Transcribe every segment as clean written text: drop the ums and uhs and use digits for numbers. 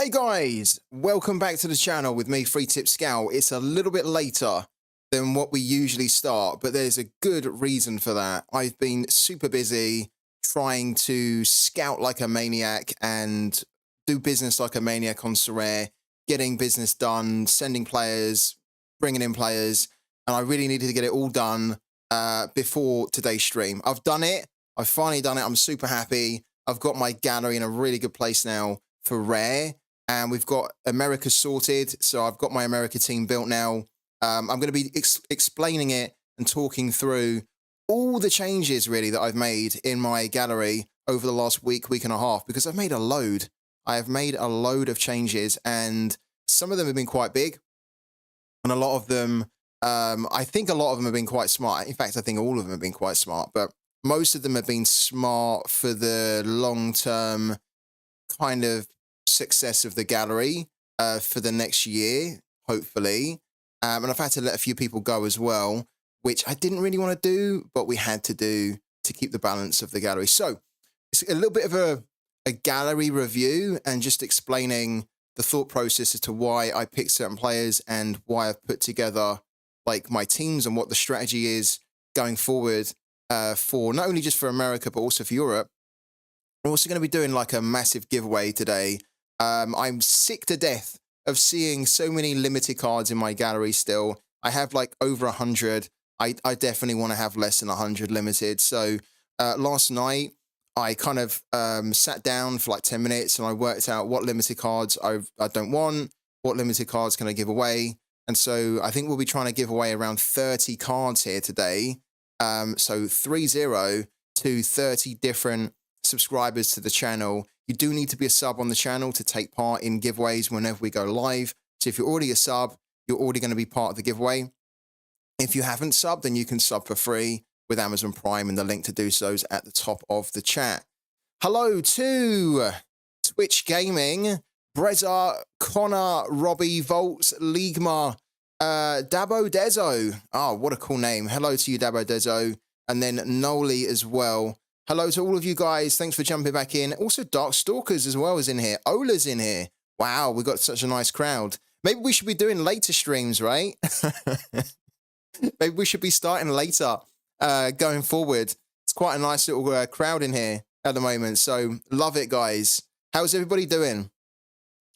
Hey guys, welcome back to the channel with me, Free Tip Scout. It's a little bit later than what we usually start, but there's a good reason for that. I've been super busy trying to scout like a maniac and do business like a maniac on Sorare, getting business done, sending players, bringing in players, and I really needed to get it all done before today's stream. I've done it. I've finally done it. I'm super happy. I've got my gallery in a really good place now for Rare. And we've got America sorted. So I've got my America team built now. I'm going to be explaining it and talking through all the changes really that I've made in my gallery over the last week and a half, because I've made a load. I have made a load of changes, and some of them have been quite big. And a lot of them, I think a lot of them have been quite smart. In fact, I think all of them have been quite smart, but most of them have been smart for the long-term kind of success of the gallery for the next year, hopefully. And I've had to let a few people go as well, which I didn't really want to do, but we had to do to keep the balance of the gallery. So it's a little bit of a gallery review and just explaining the thought process as to why I picked certain players and why I've put together like my teams and what the strategy is going forward for not only just for America, but also for Europe. I'm also going to be doing like a massive giveaway today. I'm sick to death of seeing so many limited cards in my gallery still. I have like over 100. I definitely want to have less than 100 limited. So last night, I kind of sat down for like 10 minutes and I worked out what limited cards I don't want, what limited cards can I give away. And so I think we'll be trying to give away around 30 cards here today. So 30 to 30 different subscribers to the channel. You do need to be a sub on the channel to take part in giveaways whenever we go live. So if you're already a sub, you're already going to be part of the giveaway. If you haven't subbed, then you can sub for free with Amazon Prime, and the link to do so is at the top of the chat. Hello to Twitch Gaming, Brezza, Connor, Robbie, Volts, Ligma, Dabo Dezo. Oh, what a cool name. Hello to you, Dabo Dezo. And then Noli as well. Hello to all of you guys. Thanks for jumping back in. Also, Dark Stalkers as well is in here. Ola's in here. Wow, we've got such a nice crowd. Maybe we should be doing later streams, right? Maybe we should be starting later going forward. It's quite a nice little crowd in here at the moment. So love it, guys. How's everybody doing?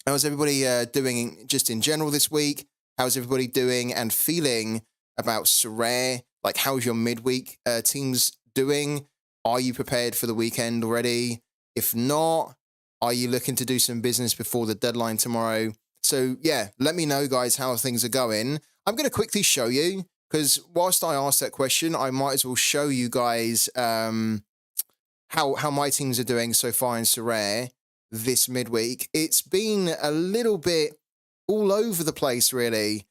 How's everybody doing just in general this week? How's everybody doing and feeling about Sorare? Like, how's your midweek teams doing? Are you prepared for the weekend already? If not, are you looking to do some business before the deadline tomorrow? So yeah, let me know, guys, how things are going. I'm going to quickly show you, because whilst I ask that question, I might as well show you guys how my teams are doing so far in Sorare this midweek. It's been a little bit all over the place, really.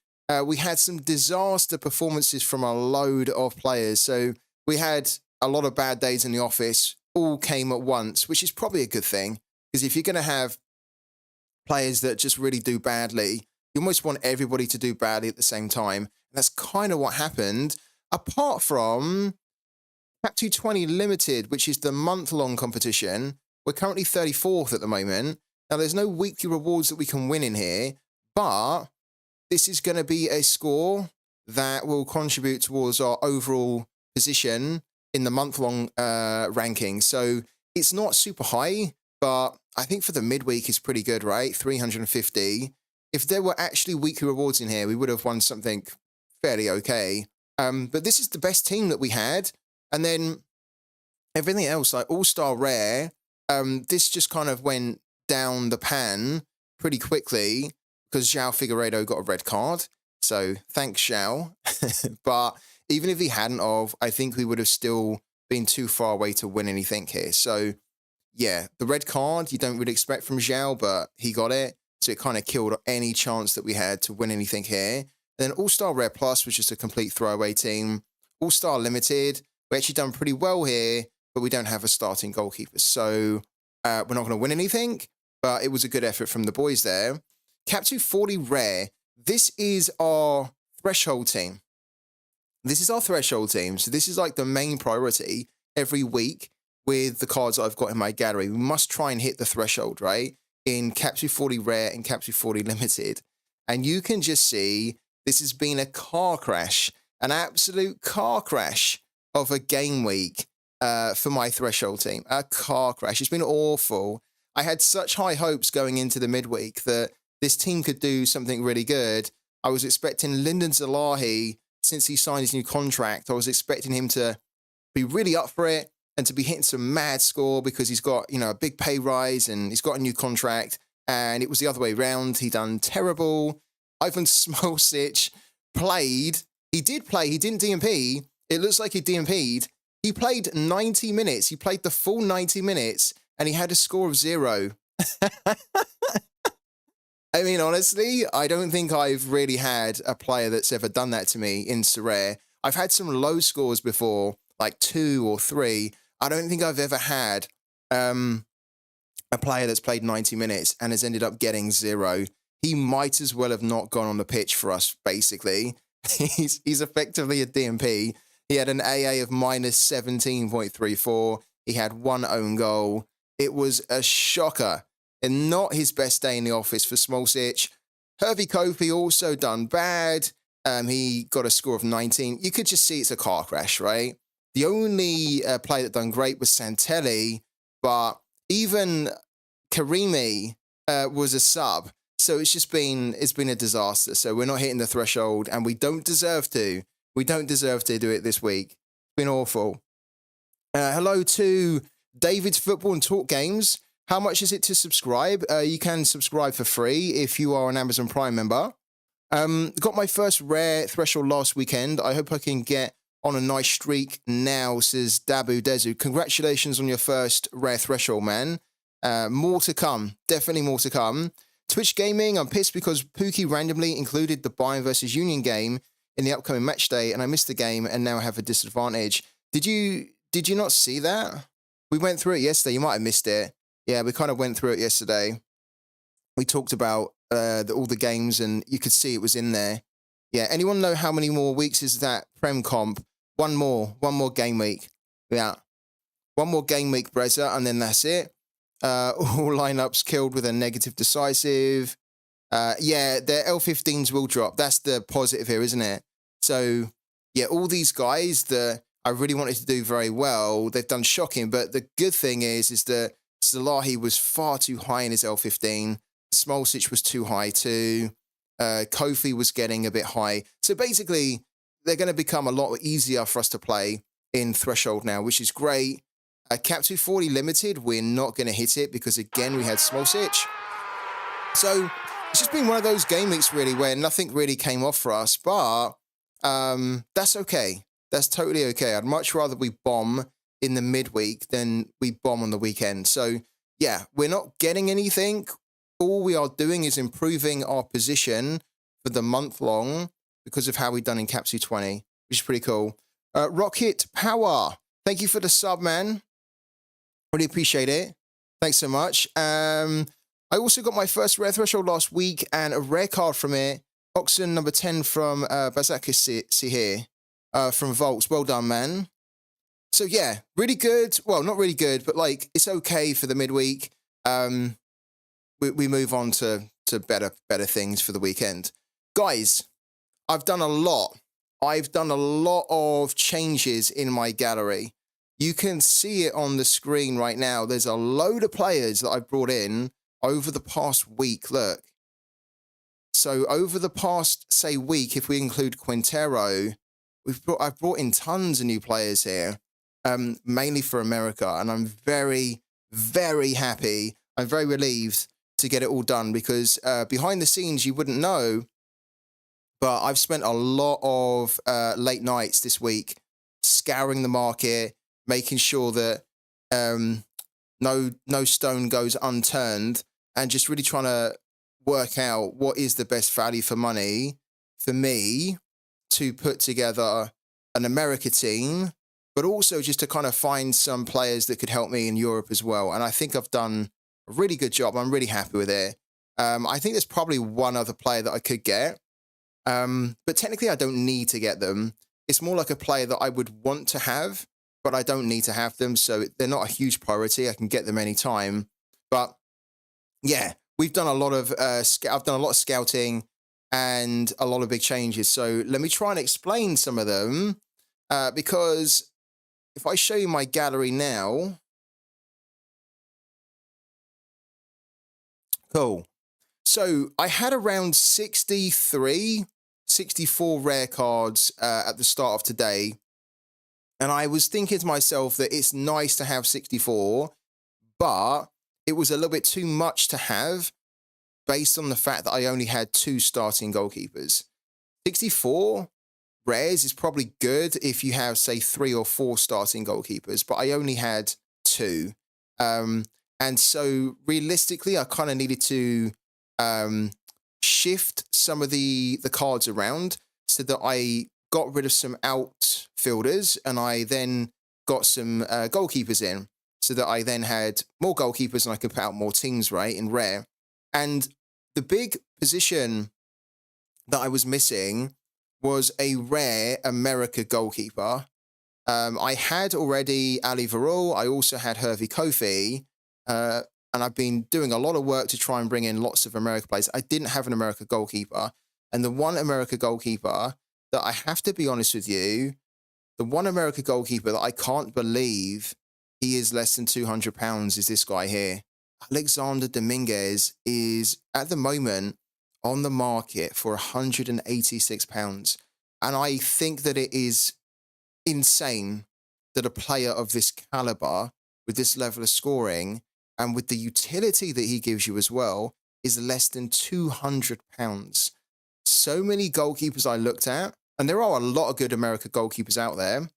We had some disaster performances from a load of players. So we had a lot of bad days in the office, all came at once, which is probably a good thing. Because if you're going to have players that just really do badly, you almost want everybody to do badly at the same time. And that's kind of what happened, apart from Cap 220 Limited, which is the month-long competition. We're currently 34th at the moment. Now, there's no weekly rewards that we can win in here, but this is going to be a score that will contribute towards our overall position in the month-long ranking. So it's not super high, but I think for the midweek is pretty good, right? 350. If there were actually weekly rewards in here, we would have won something fairly okay. But this is the best team that we had. And then everything else, like All-Star Rare, this just kind of went down the pan pretty quickly because João Figueiredo got a red card. So thanks, João. But even if he hadn't of, I think we would have still been too far away to win anything here. So yeah, the red card you don't really expect from João, but he got it. So it kind of killed any chance that we had to win anything here. Then All-Star Rare Plus was just a complete throwaway team. All-Star Limited, we actually done pretty well here, but we don't have a starting goalkeeper. So we're not going to win anything, but it was a good effort from the boys there. Cap 240 Rare. This is our threshold team. This is our threshold team. So this is like the main priority every week with the cards that I've got in my gallery. We must try and hit the threshold, right? in Capsule 40 Rare and Capsule 40 Limited. And you can just see this has been a car crash, an absolute car crash of a game week for my Threshold team. A car crash. It's been awful. I had such high hopes going into the midweek that this team could do something really good. I was expecting Lyndon Zalahi, since he signed his new contract, I was expecting him to be really up for it and to be hitting some mad score because he's got, a big pay rise and he's got a new contract. And it was the other way around. He done terrible. Ivan Smolcic played. He did play. He didn't DMP. It looks like he DMP'd. He played 90 minutes. He played the full 90 minutes and he had a score of 0. I mean, honestly, I don't think I've really had a player that's ever done that to me in Sorare. I've had some low scores before, like 2 or 3. I don't think I've ever had a player that's played 90 minutes and has ended up getting 0. He might as well have not gone on the pitch for us, basically. He's effectively a DMP. He had an AA of minus 17.34. He had 1 own goal. It was a shocker. And not his best day in the office for Smolcic. Hervey Kofi also done bad. He got a score of 19. You could just see it's a car crash, right? The only player that done great was Santelli, but even Karimi was a sub. So it's been a disaster. So we're not hitting the threshold, and we don't deserve to. We don't deserve to do it this week. It's been awful. Hello to David's Football and Talk Games. How much is it to subscribe? You can subscribe for free if you are an Amazon Prime member. Got my first rare threshold last weekend. I hope I can get on a nice streak now, says Dabu Dezu. Congratulations on your first rare threshold, man. More to come. Definitely more to come. Twitch Gaming, I'm pissed because Pooky randomly included the Bayern versus Union game in the upcoming match day, and I missed the game and now have a disadvantage. Did you not see that? We went through it yesterday. You might have missed it. Yeah, we kind of went through it yesterday. We talked about all the games, and you could see it was in there. Yeah, anyone know how many more weeks is that Prem Comp? One more game week. Yeah, one more game week, Brezza, and then that's it. All lineups killed with a negative decisive. Yeah, their L15s will drop. That's the positive here, isn't it? So, yeah, all these guys that I really wanted to do very well, they've done shocking. But the good thing is that Zalahi was far too high in his L15. Smolcic was too high too. Kofi was getting a bit high. So basically, they're going to become a lot easier for us to play in Threshold now, which is great. Cap 240 Limited, we're not going to hit it because, again, we had Smolcic. So it's just been one of those game weeks, really, where nothing really came off for us. But that's okay. That's totally okay. I'd much rather we bomb in the midweek than we bomb on the weekend. So, yeah, we're not getting anything. All we are doing is improving our position for the month long because of how we've done in Capsule 20, which is pretty cool. Rocket Power, thank you for the sub, man. Really appreciate it. Thanks so much. I also got my first rare threshold last week and a rare card from it. Oxen number 10 from Bazakis Sihir from Volts. Well done, man. So, yeah, really good. Well, not really good, but, like, it's okay for the midweek. We move on to better things for the weekend. Guys, I've done a lot. I've done a lot of changes in my gallery. You can see it on the screen right now. There's a load of players that I've brought in over the past week. Look. So over the past, say, week, if we include Quintero, I've brought in tons of new players here, mainly for America. And I'm very, very happy. I'm very relieved to get it all done because behind the scenes, you wouldn't know, but I've spent a lot of late nights this week scouring the market, making sure that no stone goes unturned, and just really trying to work out what is the best value for money for me to put together an America team, but also just to kind of find some players that could help me in Europe as well. And I think I've done a really good job. I'm really happy with it. I think there's probably one other player that I could get, but technically I don't need to get them. It's more like a player that I would want to have, but I don't need to have them, so they're not a huge priority. I can get them anytime. But yeah, we've done a lot of I've done a lot of scouting and a lot of big changes. So let me try and explain some of them because if I show you my gallery now, cool. So I had around 63, 64 rare cards at the start of today. And I was thinking to myself that it's nice to have 64, but it was a little bit too much to have based on the fact that I only had two starting goalkeepers. 64 rares is probably good if you have, say, three or four starting goalkeepers, but I only had two. Um, and so realistically, I kind of needed to um, shift some of the cards around so that I got rid of some outfielders and I then got some goalkeepers in so that I then had more goalkeepers and I could put out more teams, right, in rare. And the big position that I was missing was a rare America goalkeeper. I had already Ali Varul. I also had Hervey Kofi. And I've been doing a lot of work to try and bring in lots of America players. I didn't have an America goalkeeper. And the one America goalkeeper that I have to be honest with you, the one America goalkeeper that I can't believe he is less than £200 is this guy here. Alexander Dominguez is at the moment on the market for £186. And I think that it is insane that a player of this caliber, with this level of scoring, and with the utility that he gives you as well, is less than £200. So many goalkeepers I looked at, and there are a lot of good America goalkeepers out there.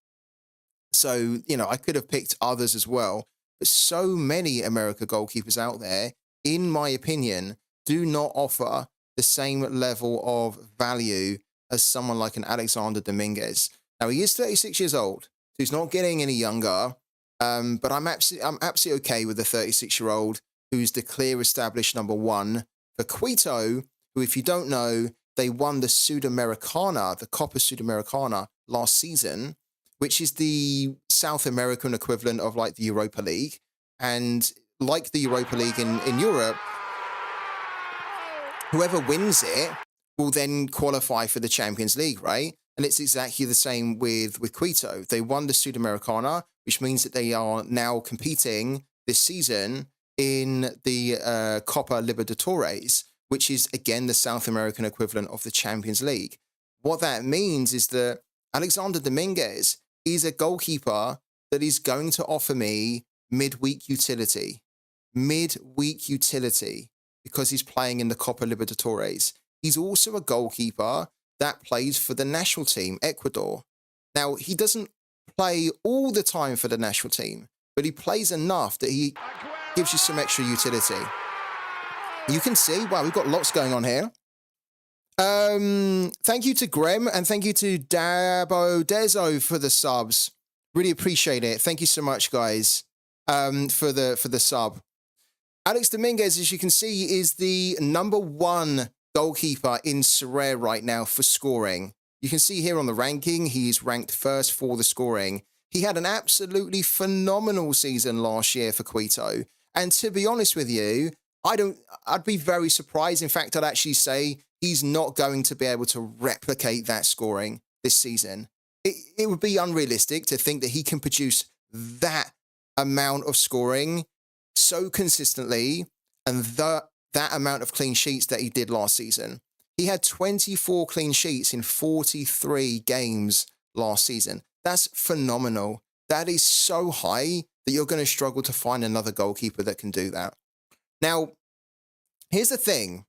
So, I could have picked others as well. But so many America goalkeepers out there, in my opinion, do not offer the same level of value as someone like an Alexander Dominguez. Now, he is 36 years old, so he's not getting any younger. But I'm absolutely okay with the 36-year-old who's the clear established number one for Quito, who, if you don't know, they won the Sudamericana, the Copa Sudamericana last season, which is the South American equivalent of like the Europa League. And like the Europa League in Europe, whoever wins it will then qualify for the Champions League, right? And it's exactly the same with Quito. They won the Sudamericana, which means that they are now competing this season in the Copa Libertadores, which is, again, the South American equivalent of the Champions League. What that means is that Alexander Dominguez is a goalkeeper that is going to offer me midweek utility. Midweek utility, because he's playing in the Copa Libertadores. He's also a goalkeeper that plays for the national team, Ecuador. Now, he doesn't play all the time for the national team, but he plays enough that he gives you some extra utility. You can see, wow, we've got lots going on here. Thank you to Grem and thank you to Dabo Dezo for the subs. Really appreciate it. Thank you so much, guys, for the sub. Alex Dominguez, as you can see, is the number one goalkeeper in Sorare right now for scoring. You can see here on the ranking, he's ranked first for the scoring. He had an absolutely phenomenal season last year for Quito. And to be honest with you, I'd be very surprised. In fact, I'd actually say he's not going to be able to replicate that scoring this season. It would be unrealistic to think that he can produce that amount of scoring so consistently and that amount of clean sheets that he did last season. He had 24 clean sheets in 43 games last season. That's phenomenal. That is so high that you're going to struggle to find another goalkeeper that can do that. Now, here's the thing.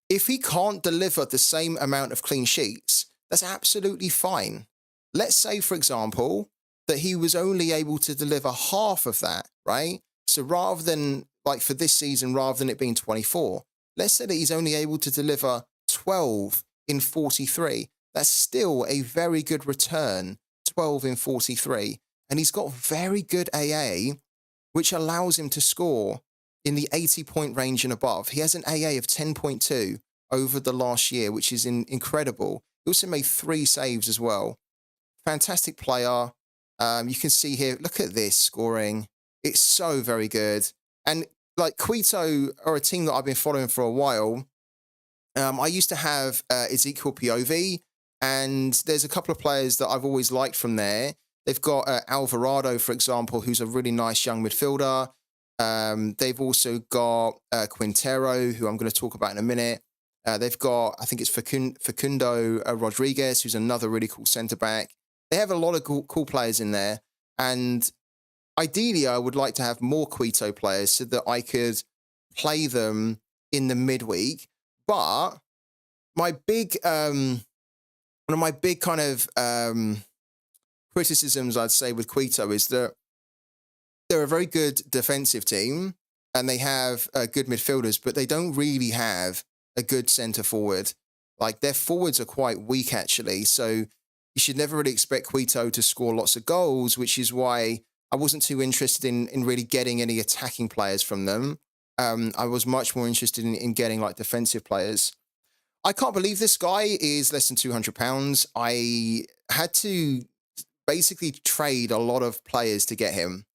If he can't deliver the same amount of clean sheets, that's absolutely fine. Let's say, for example, that he was only able to deliver half of that, right? So rather than, like for this season, rather than it being 24, let's say that he's only able to deliver 12 in 43. That's still a very good return, 12 in 43. And he's got very good AA, which allows him to score in the 80-point range and above. He has an AA of 10.2 over the last year, which is incredible. He also made 3 saves as well. Fantastic player. You can see here, look at this scoring. It's so very good. And like Quito are a team that I've been following for a while. I used to have Ezekiel POV, and there's a couple of players that I've always liked from there. They've got Alvarado, for example, who's a really nice young midfielder. They've also got Quintero, who I'm going to talk about in a minute. They've got, I think it's Facundo Rodriguez, who's another really cool centre back. They have a lot of cool players in there. And ideally, I would like to have more Quito players so that I could play them in the midweek. But my big, one of my big kind of criticisms, I'd say, with Quito is that they're a very good defensive team and they have good midfielders, but they don't really have a good centre forward. Like, their forwards are quite weak, actually. So you should never really expect Quito to score lots of goals, which is why I wasn't too interested in really getting any attacking players from them. I was much more interested in getting like defensive players. I can't believe this guy is less than £200. I had to basically trade a lot of players to get him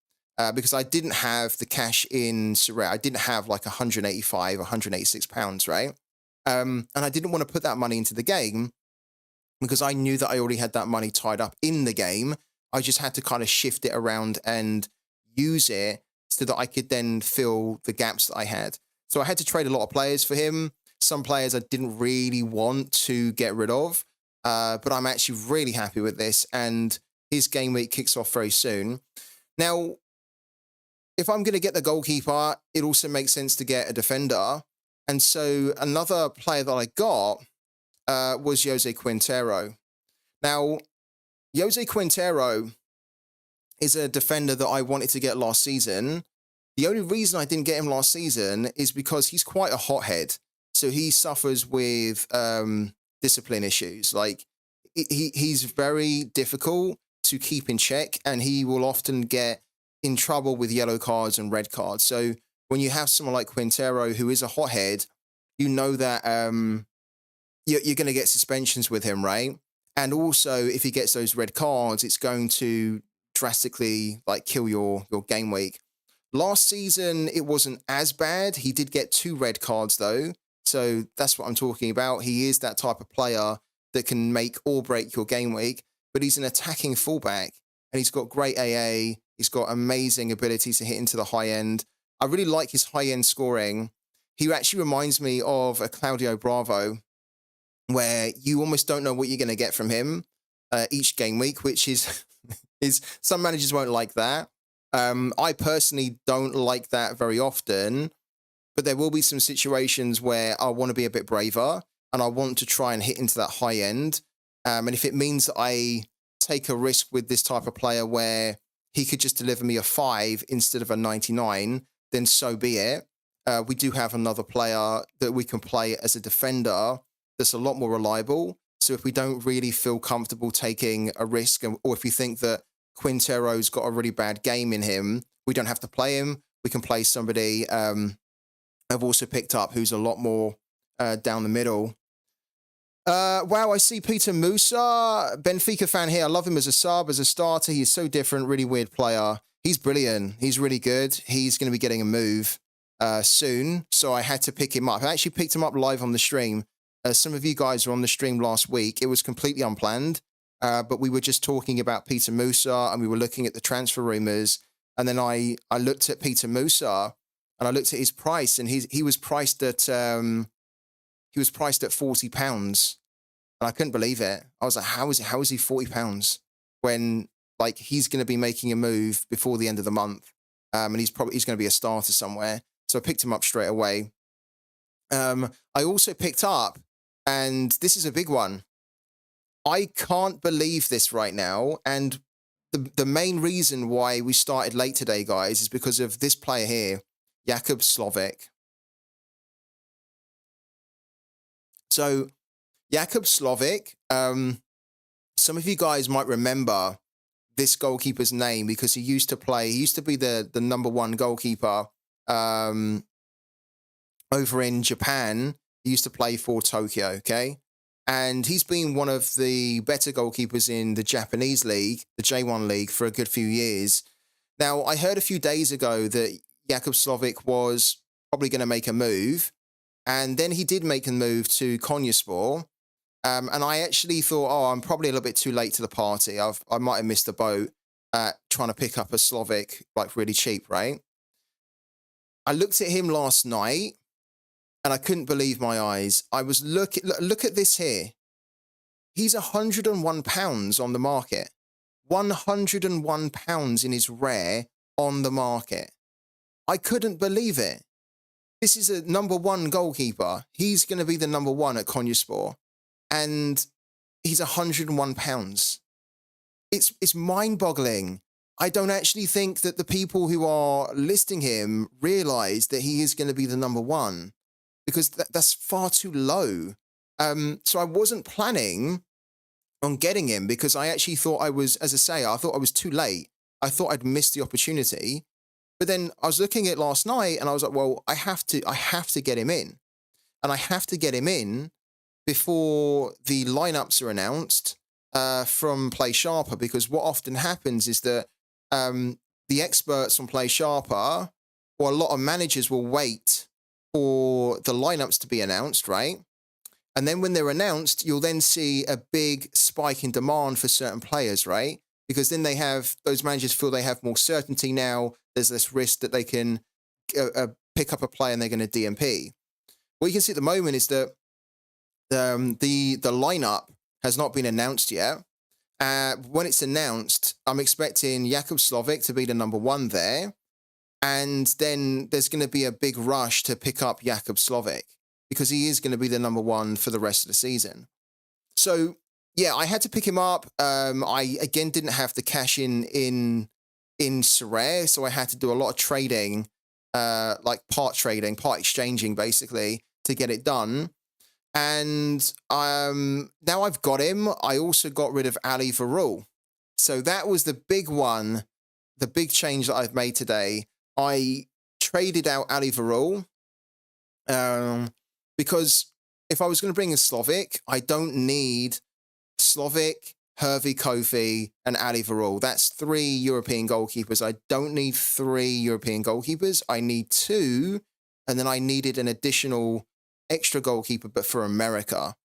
because I didn't have the cash in Sorare. I didn't have like £185, £186, right? And I didn't want to put that money into the game because I knew that I already had that money tied up in the game. I just had to kind of shift it around and use it so that I could then fill the gaps that I had. So I had to trade a lot of players for him. Some players I didn't really want to get rid of, but I'm actually really happy with this. And his game week kicks off very soon. Now, if I'm going to get the goalkeeper, it also makes sense to get a defender. And so another player that I got was Jose Quintero. Now, Jose Quintero is a defender that I wanted to get last season. The only reason I didn't get him last season is because he's quite a hothead. So he suffers with discipline issues. Like, he's very difficult to keep in check, and he will often get in trouble with yellow cards and red cards. So when you have someone like Quintero, who is a hothead, you know that you're going to get suspensions with him, right? And also, if he gets those red cards, it's going to drastically like kill your game week. Last season, it wasn't as bad. He did get 2 red cards, though. So that's what I'm talking about. He is that type of player that can make or break your game week, but he's an attacking fullback and he's got great AA. He's got amazing ability to hit into the high end. I really like his high end scoring. He actually reminds me of a Claudio Bravo, where you almost don't know what you're going to get from him each game week, which is, some managers won't like that. I personally don't like that very often, but there will be some situations where I want to be a bit braver and I want to try and hit into that high end. And if it means that I take a risk with this type of player where he could just deliver me a 5 instead of a 99, then so be it. We do have another player that we can play as a defender that's a lot more reliable. So if we don't really feel comfortable taking a risk, or if we think that Quintero's got a really bad game in him, we don't have to play him. We can play somebody I've also picked up who's a lot more down the middle. Wow, I see Peter Musa, Benfica fan here. I love him as a sub, as a starter. He's so different, really weird player. He's brilliant. He's really good. He's going to be getting a move soon, so I had to pick him up. I actually picked him up live on the stream. Some of you guys were on the stream last week. It was completely unplanned, but we were just talking about Peter Musa and we were looking at the transfer rumors. And then I looked at Peter Musa and I looked at his price, and he was priced at £40, and I couldn't believe it. I was like, how is he £40 when like he's going to be making a move before the end of the month, and he's going to be a starter somewhere. So I picked him up straight away. I also picked up, and this is a big one. I can't believe this right now, and the main reason why we started late today, guys, is because of this player here, Jakub Slovic. So Jakub Slovic, some of you guys might remember this goalkeeper's name because he used to be the number 1 goalkeeper over in Japan. He used to play for Tokyo, okay? And he's been one of the better goalkeepers in the Japanese league, the J1 league, for a good few years. Now, I heard a few days ago that Jakub Slovic was probably going to make a move. And then he did make a move to Konyaspor. And I actually thought, oh, I'm probably a little bit too late to the party. I might have missed the boat trying to pick up a Slovic like really cheap, right? I looked at him last night and I couldn't believe my eyes. I was look at this here. He's £101 on the market. £101 in his rare on the market. I couldn't believe it. This is a number one goalkeeper. He's going to be the number one at Konyaspor. And he's £101. It's mind-boggling. I don't actually think that the people who are listing him realize that he is going to be the number one, because that's far too low. So I wasn't planning on getting him because I actually thought I was, as I say, I thought I was too late. I thought I'd missed the opportunity. But then I was looking at it last night and I was like, well, I have to get him in. And I have to get him in before the lineups are announced from Play Sharper, because what often happens is that the experts on Play Sharper, or a lot of managers, will wait for the lineups to be announced, right? And then when they're announced, you'll then see a big spike in demand for certain players, right? Because then those managers feel they have more certainty now. There's less risk that they can pick up a player and they're going to DMP. What you can see at the moment is that the lineup has not been announced yet. When it's announced, I'm expecting Jakub Slovic to be the number one there. And then there's going to be a big rush to pick up Jakub Slovic, because he is going to be the number one for the rest of the season. So, yeah, I had to pick him up. I, again, didn't have the cash in Sorare, so I had to do a lot of trading, like part exchanging, basically, to get it done. And now I've got him. I also got rid of Ali Varul. So that was the big one, the big change that I've made today. I traded out Ali Varul. Because if I was going to bring in Slovic, I don't need Slovic, Hervey Kofi, and Ali Varul. That's 3 European goalkeepers. I don't need 3 European goalkeepers. I need 2, and then I needed an additional extra goalkeeper, but for America.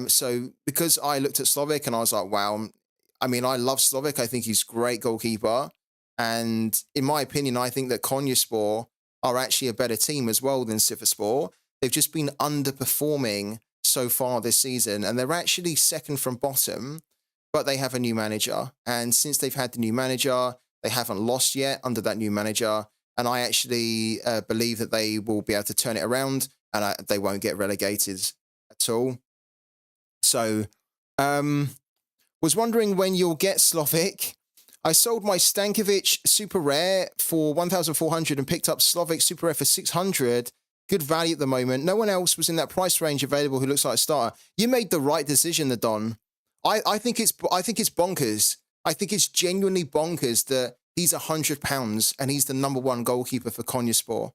So because I looked at Slovic and I was like, wow, I mean, I love Slovic. I think he's a great goalkeeper. And in my opinion, I think that Konyaspor are actually a better team as well than Sivasspor. They've just been underperforming so far this season, and they're actually second from bottom, but they have a new manager. And since they've had the new manager, they haven't lost yet under that new manager. And I actually believe that they will be able to turn it around, and they won't get relegated at all. So, was wondering when you'll get Slovic. I sold my Stankovic Super Rare for 1,400 and picked up Slovic Super Rare for 600. Good value at the moment. No one else was in that price range available who looks like a starter. You made the right decision, the Don. I think it's bonkers. I think it's genuinely bonkers that he's £100 and he's the number one goalkeeper for Konyaspor.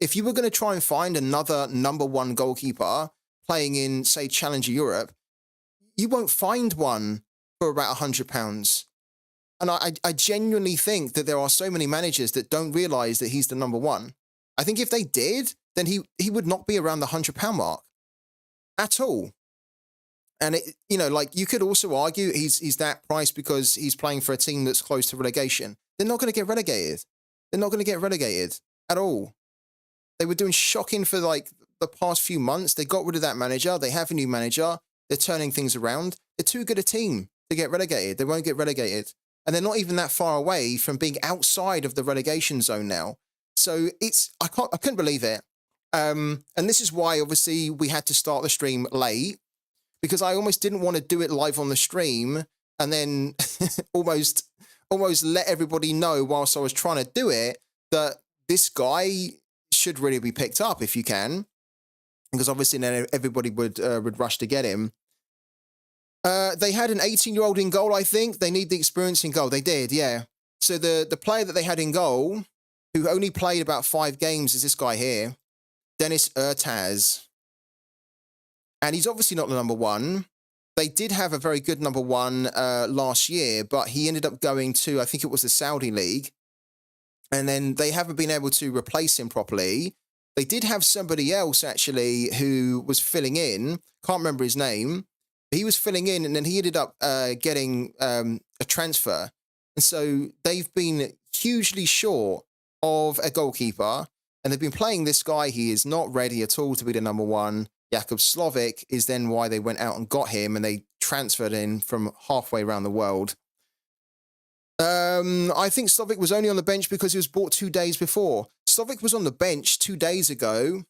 If you were going to try and find another number one goalkeeper playing in, say, Challenger Europe, you won't find one for about £100. And I genuinely think that there are so many managers that don't realize that he's the number one. I think if they did, then he would not be around the £100 mark at all. And like you could also argue he's that price because he's playing for a team that's close to relegation. They're not going to get relegated. They're not going to get relegated at all. They were doing shocking for like the past few months. They got rid of that manager. They have a new manager. They're turning things around. They're too good a team to get relegated. They won't get relegated. And they're not even that far away from being outside of the relegation zone now. So I couldn't believe it. And this is why, obviously, we had to start the stream late, because I almost didn't want to do it live on the stream and then almost let everybody know whilst I was trying to do it that this guy should really be picked up if you can, because obviously then everybody would rush to get him. They had an 18-year-old in goal, I think. They need the experience in goal. They did, yeah. So the player that they had in goal, who only played about 5 games, is this guy here, Dennis Ertaz. And he's obviously not the number one. They did have a very good number one last year, but he ended up going to, I think it was the Saudi League. and then they haven't been able to replace him properly. They did have somebody else actually who was filling in. Can't remember his name. He was filling in, and then he ended up getting a transfer. And so they've been hugely short of a goalkeeper, and they've been playing this guy. He is not ready at all to be the number one. Jakub Slovic is then why they went out and got him, and they transferred in from halfway around the world. I think Slovic was only on the bench because he was bought 2 days before. Slovic was on the bench 2 days ago.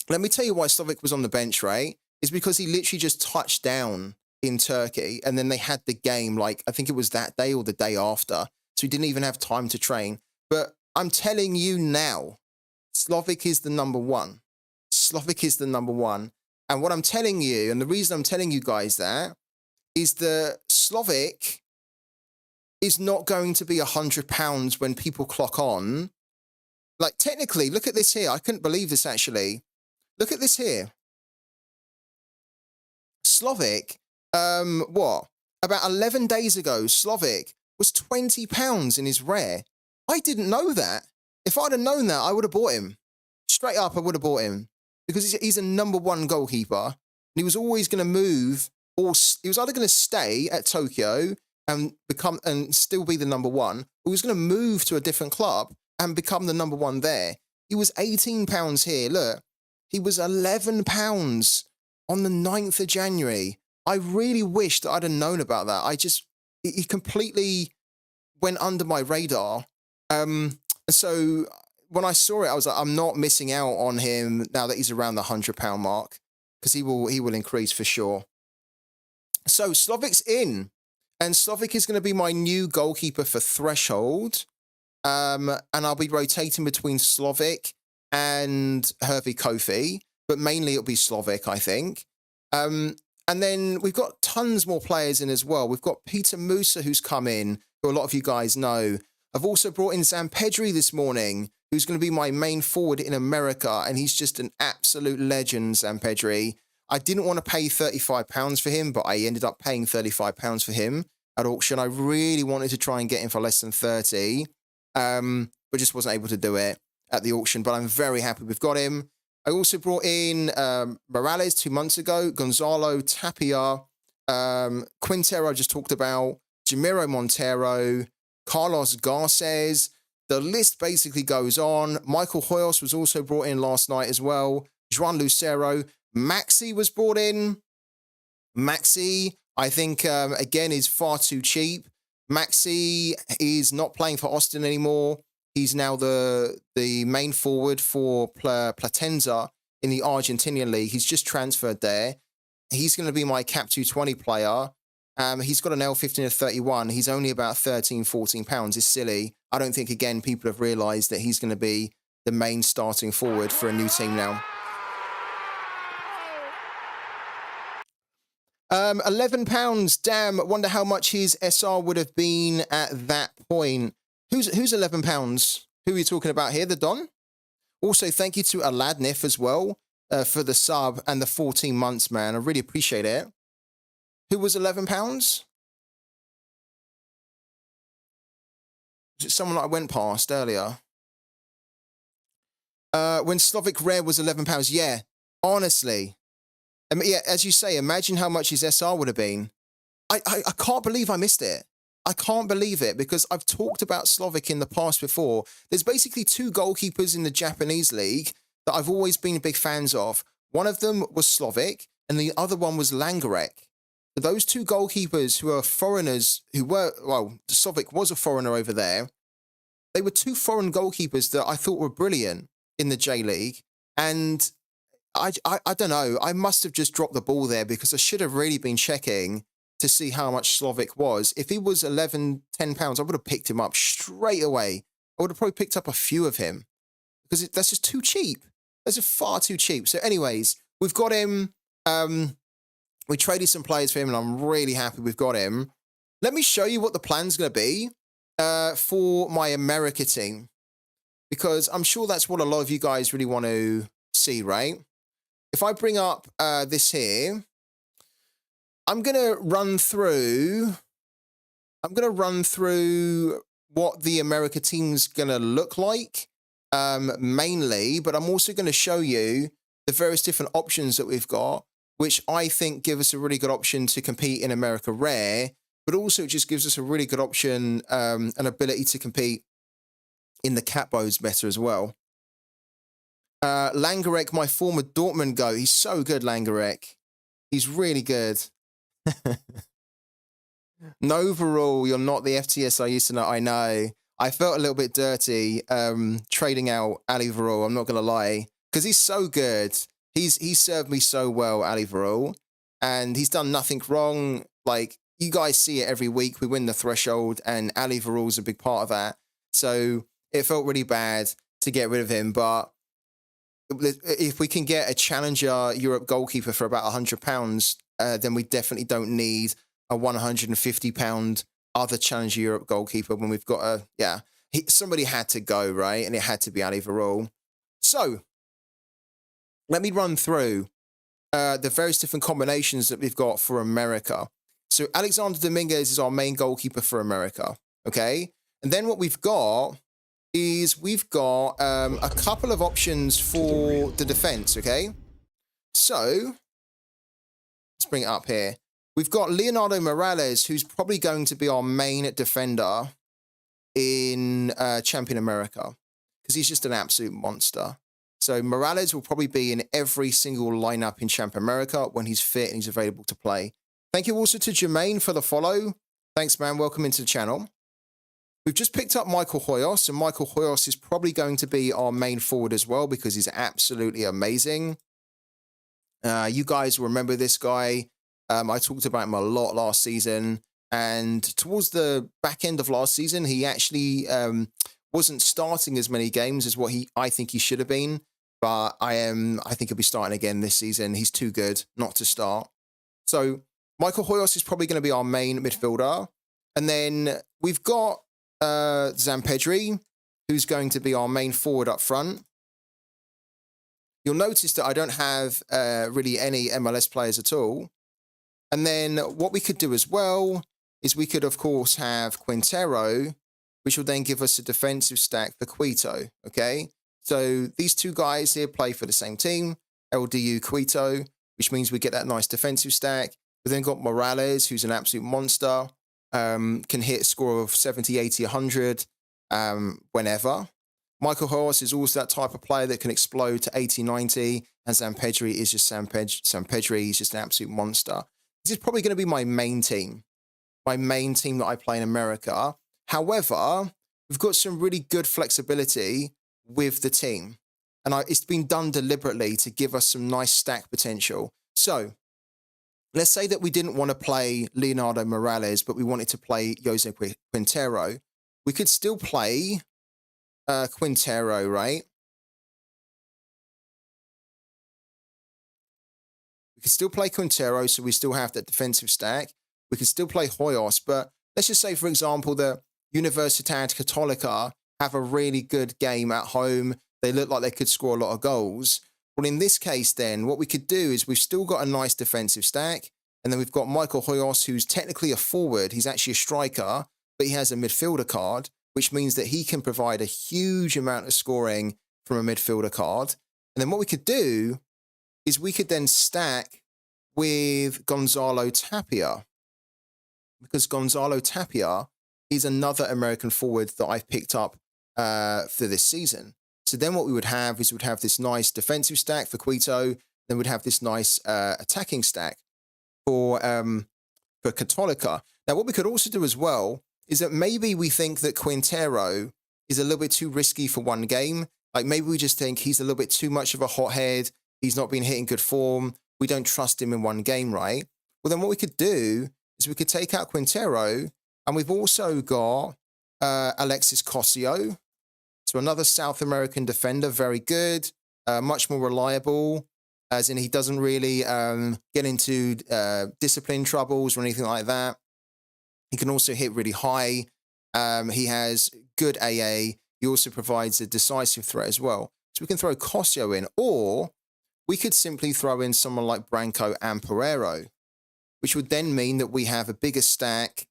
Let me tell you why Slovic was on the bench, right? It's because he literally just touched down in Turkey, and then they had the game, like, I think it was that day or the day after. So he didn't even have time to train. But I'm telling you now, Slovic is the number one. Slovic is the number one. And what I'm telling you, and the reason I'm telling you guys that, is that Slovic is not going to be £100 when people clock on. Like, technically, look at this here. I couldn't believe this, actually. Look at this here. Slovic, what? About 11 days ago, Slovic was £20 in his rare. I didn't know that. If I'd have known that, I would have bought him. Straight up, I would have bought him. Because he's a number one goalkeeper. And he was always going to move, or he was either going to stay at Tokyo and still be the number one, or he was going to move to a different club and become the number one there. He was £18 here. Look, he was £11 on the 9th of January. I really wish that I'd have known about that. He completely went under my radar. So when I saw it, I was like, I'm not missing out on him now that he's around the £100 mark, because he will increase for sure. So Slovic's in, and Slovic is going to be my new goalkeeper for Threshold. And I'll be rotating between Slovic and Hervey Kofi, but mainly it'll be Slovic, I think. And then we've got tons more players in as well. We've got Peter Musa, who's come in, who a lot of you guys know. I've also brought in Zampedri this morning, who's going to be my main forward in America, and he's just an absolute legend, Zampedri. I didn't want to pay £35 for him, but I ended up paying £35 for him at auction. I really wanted to try and get him for less than 30, but just wasn't able to do it at the auction. But I'm very happy we've got him. I also brought in Morales 2 months ago, Gonzalo Tapia, Quintero I just talked about, Jamiro Montero, Carlos Garces. The list basically goes on. Michael Hoyos was also brought in last night as well. Juan Lucero. Maxi was brought in. Maxi, I think, again, is far too cheap. Maxi is not playing for Austin anymore. He's now the main forward for Platenza in the Argentinian league. He's just transferred there. He's going to be my Cap 220 player. He's got an L15 of 31. He's only about £13-14. It's silly. I don't think, again, people have realised that he's going to be the main starting forward for a new team now. £11. Damn, wonder how much his SR would have been at that point. Who's £11? Who are you talking about here? The Don? Also, thank you to Aladnif as well for the sub and the 14 months, man. I really appreciate it. Who was £11? Was it someone that I went past earlier? When Slovic Rare was £11. Yeah, honestly. I mean, yeah, as you say, imagine how much his SR would have been. I can't believe I missed it. I can't believe it, because I've talked about Slovic in the past before. There's basically two goalkeepers in the Japanese league that I've always been big fans of. One of them was Slovic, and the other one was Langarek. Those two goalkeepers who are foreigners, Slovic was a foreigner over there. They were two foreign goalkeepers that I thought were brilliant in the J League. And I don't know, I must have just dropped the ball there, because I should have really been checking to see how much Slovic was. If he was £11, £10, I would have picked him up straight away. I would have probably picked up a few of him, because that's just too cheap. That's just far too cheap. So anyways, we've got him. We traded some players for him, and I'm really happy we've got him. Let me show you what the plan's going to be for my America team, because I'm sure that's what a lot of you guys really want to see, right? If I bring up this here, I'm going to run through what the America team's going to look like, mainly, but I'm also going to show you the various different options that we've got, which I think give us a really good option to compete in America Rare, but also it just gives us a really good option, an ability to compete in the Catbows meta as well. Langarek, my former Dortmund go. He's so good, Langarek. He's really good. Noverall, you're not the FTS I used to know. I know. I felt a little bit dirty trading out Ali Varol, I'm not going to lie, because he's so good. He's served me so well, Ali Varol, and he's done nothing wrong. Like, you guys see it every week. We win the threshold, and Ali Varol's a big part of that. So it felt really bad to get rid of him, but if we can get a challenger Europe goalkeeper for about £100, then we definitely don't need a £150 other challenger Europe goalkeeper when we've got somebody had to go, right? And it had to be Ali Varol. So let me run through the various different combinations that we've got for America. So Alexander Dominguez is our main goalkeeper for America, okay? And then what we've got is we've got a couple of options for the defense, okay? So let's bring it up here. We've got Leonardo Morales, who's probably going to be our main defender in Champion America, because he's just an absolute monster. So Morales will probably be in every single lineup in Champ America when he's fit and he's available to play. Thank you also to Jermaine for the follow. Thanks, man. Welcome into the channel. We've just picked up Michael Hoyos, and Michael Hoyos is probably going to be our main forward as well because he's absolutely amazing. You guys remember this guy. I talked about him a lot last season, and towards the back end of last season, he actually wasn't starting as many games as what I think he should have been. But I think he'll be starting again this season. He's too good not to start. So Michael Hoyos is probably going to be our main midfielder, and then we've got Zampedri, who's going to be our main forward up front. You'll notice that I don't have really any MLS players at all. And then what we could do as well is we could, of course, have Quintero, which will then give us a defensive stack for Quito, okay? So these two guys here play for the same team, LDU Quito, which means we get that nice defensive stack. We've then got Morales, who's an absolute monster, can hit a score of 70, 80, 100 whenever. Michael Hoyos is also that type of player that can explode to 80, 90, and Zampedri is just Zampedri. He's just an absolute monster. This is probably going to be my main team that I play in America. However, we've got some really good flexibility with the team, and it's been done deliberately to give us some nice stack potential. So let's say that we didn't want to play Leonardo Morales, but we wanted to play Jose Quintero. We could still play Quintero, right? We could still play Quintero, so we still have that defensive stack. We can still play Hoyos, but let's just say, for example, that Universidad Católica have a really good game at home. They look like they could score a lot of goals. Well, in this case, then, what we could do is we've still got a nice defensive stack, and then we've got Michael Hoyos, who's technically a forward. He's actually a striker, but he has a midfielder card, which means that he can provide a huge amount of scoring from a midfielder card. And then what we could do is we could then stack with Gonzalo Tapia, because Gonzalo Tapia is another American forward that I've picked up for this season. So then what we would have is we'd have this nice defensive stack for Quito, then we'd have this nice attacking stack for Católica. Now, what we could also do as well is that maybe we think that Quintero is a little bit too risky for one game. Like, maybe we just think he's a little bit too much of a hothead. He's not been hitting good form. We don't trust him in one game, right? Well, then what we could do is we could take out Quintero, and we've also got Alexis Cosio. So another South American defender, very good, much more reliable, as in he doesn't really get into discipline troubles or anything like that. He can also hit really high. He has good AA. He also provides a decisive threat as well. So we can throw Cosio in, or we could simply throw in someone like Branco and Pereiro, which would then mean that we have a bigger stack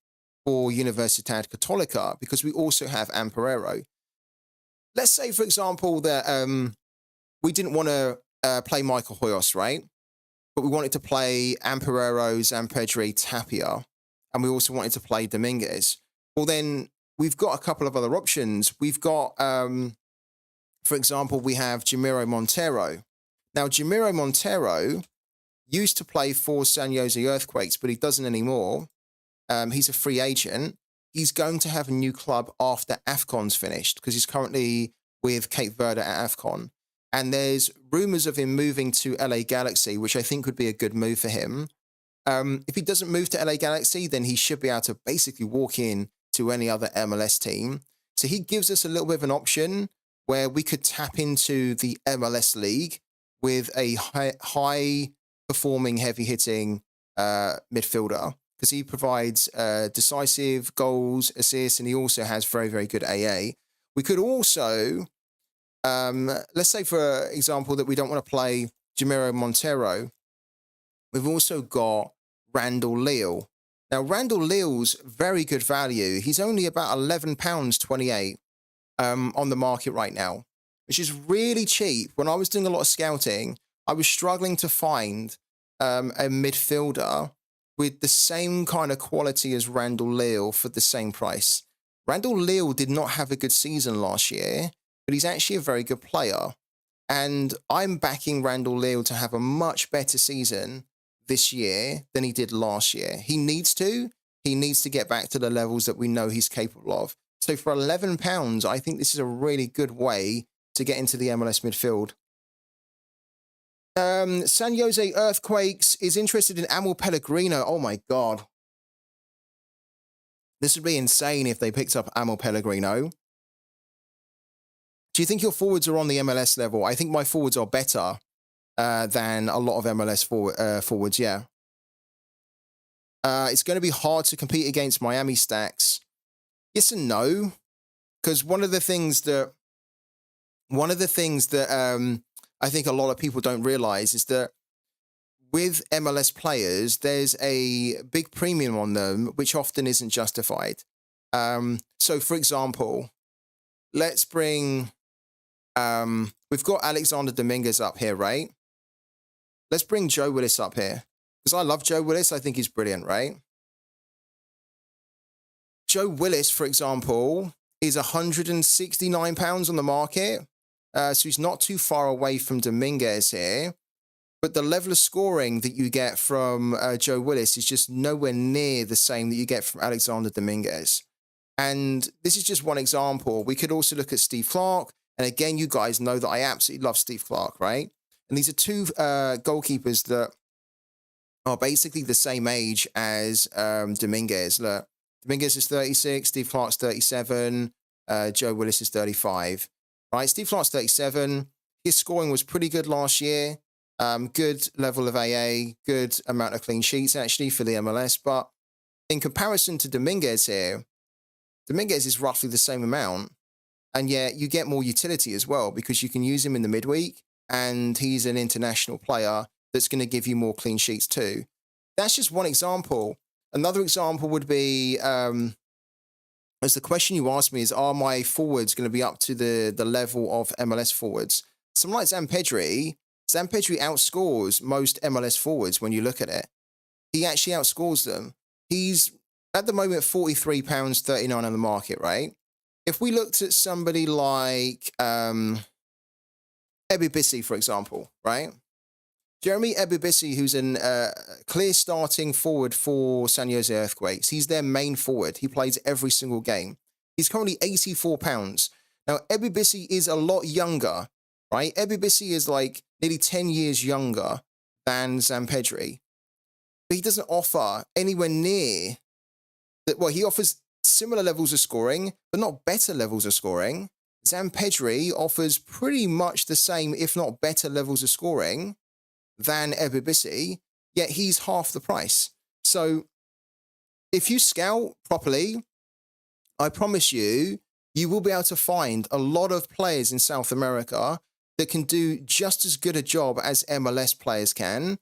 for Universidad Católica because we also have Amperero. Let's say, for example, that we didn't want to play Michael Hoyos, right? But we wanted to play Amperero, Zampedri, Tapia, and we also wanted to play Dominguez. Well, then we've got a couple of other options. We've got, for example, we have Jamiro Montero. Now, Jamiro Montero used to play for San Jose Earthquakes, but he doesn't anymore. He's a free agent. He's going to have a new club after AFCON's finished because he's currently with Cape Verde at AFCON. And there's rumors of him moving to LA Galaxy, which I think would be a good move for him. If he doesn't move to LA Galaxy, then he should be able to basically walk in to any other MLS team. So he gives us a little bit of an option where we could tap into the MLS league with a high performing, heavy hitting midfielder, because he provides decisive goals, assists, and he also has very, very good AA. We could also, let's say, for example, that we don't want to play Jamiro Montero. We've also got Randall Leal. Now, Randall Leal's very good value. He's only about £11.28 on the market right now, which is really cheap. When I was doing a lot of scouting, I was struggling to find a midfielder with the same kind of quality as Randall Leal for the same price. Randall Leal did not have a good season last year, but he's actually a very good player. And I'm backing Randall Leal to have a much better season this year than he did last year. He needs to get back to the levels that we know he's capable of. So for £11, I think this is a really good way to get into the MLS midfield. San Jose Earthquakes is interested in Amel Pellegrino. Oh my God. This would be insane if they picked up Amel Pellegrino. Do you think your forwards are on the MLS level? I think my forwards are better than a lot of MLS forwards, yeah. It's going to be hard to compete against Miami stacks. Yes and no, because one of the things that I think a lot of people don't realize is that with MLS players, there's a big premium on them, which often isn't justified. So, for example, let's bring, we've got Alexander Dominguez up here, right? Let's bring Joe Willis up here, because I love Joe Willis. I think he's brilliant, right? Joe Willis, for example, is £169 on the market. So he's not too far away from Dominguez here. But the level of scoring that you get from Joe Willis is just nowhere near the same that you get from Alexander Dominguez. And this is just one example. We could also look at Steve Clark. And again, you guys know that I absolutely love Steve Clark, right? And these are two goalkeepers that are basically the same age as Dominguez. Look, Dominguez is 36, Steve Clark's 37, Joe Willis is 35. Right, Steve Clark's 37. His scoring was pretty good last year. Good level of AA, good amount of clean sheets actually for the MLS. But in comparison to Dominguez here, Dominguez is roughly the same amount. And yet you get more utility as well because you can use him in the midweek and he's an international player that's going to give you more clean sheets too. That's just one example. Another example would be, as the question you asked me is, are my forwards going to be up to the level of MLS forwards? Someone like Zampedri outscores most MLS forwards when you look at it. He actually outscores them. He's, at the moment, £43.39 on the market, right? If we looked at somebody like Ebubisi, for example, right? Jeremy Ebubisi, who's a clear starting forward for San Jose Earthquakes. He's their main forward. He plays every single game. He's currently £84. Now, Ebubisi is a lot younger, right? Ebubisi is like nearly 10 years younger than Zampedri. But he doesn't offer anywhere near that. Well, he offers similar levels of scoring, but not better levels of scoring. Zampedri offers pretty much the same, if not better levels of scoring than Ebubisi, yet he's half the price. So if you scout properly, I promise you, you will be able to find a lot of players in South America that can do just as good a job as MLS players can.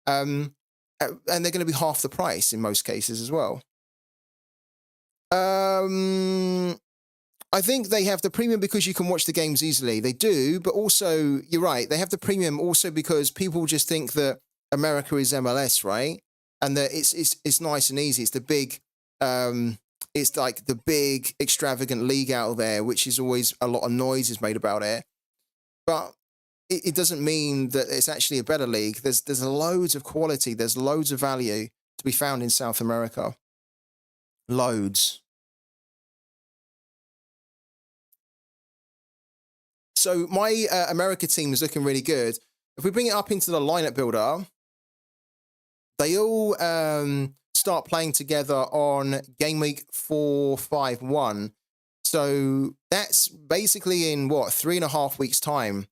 And they're going to be half the price in most cases as well. I think they have the premium because you can watch the games easily. They do, but also, you're right, they have the premium also because people just think that America is MLS, right? And that it's nice and easy. It's the big, it's like the big extravagant league out there, which is always a lot of noise is made about it. But it doesn't mean that it's actually a better league. There's loads of quality. There's loads of value to be found in South America. Loads. So my America team is looking really good. If we bring it up into the lineup builder, they all start playing together on game week 451. So that's basically in what, 3.5 weeks' time.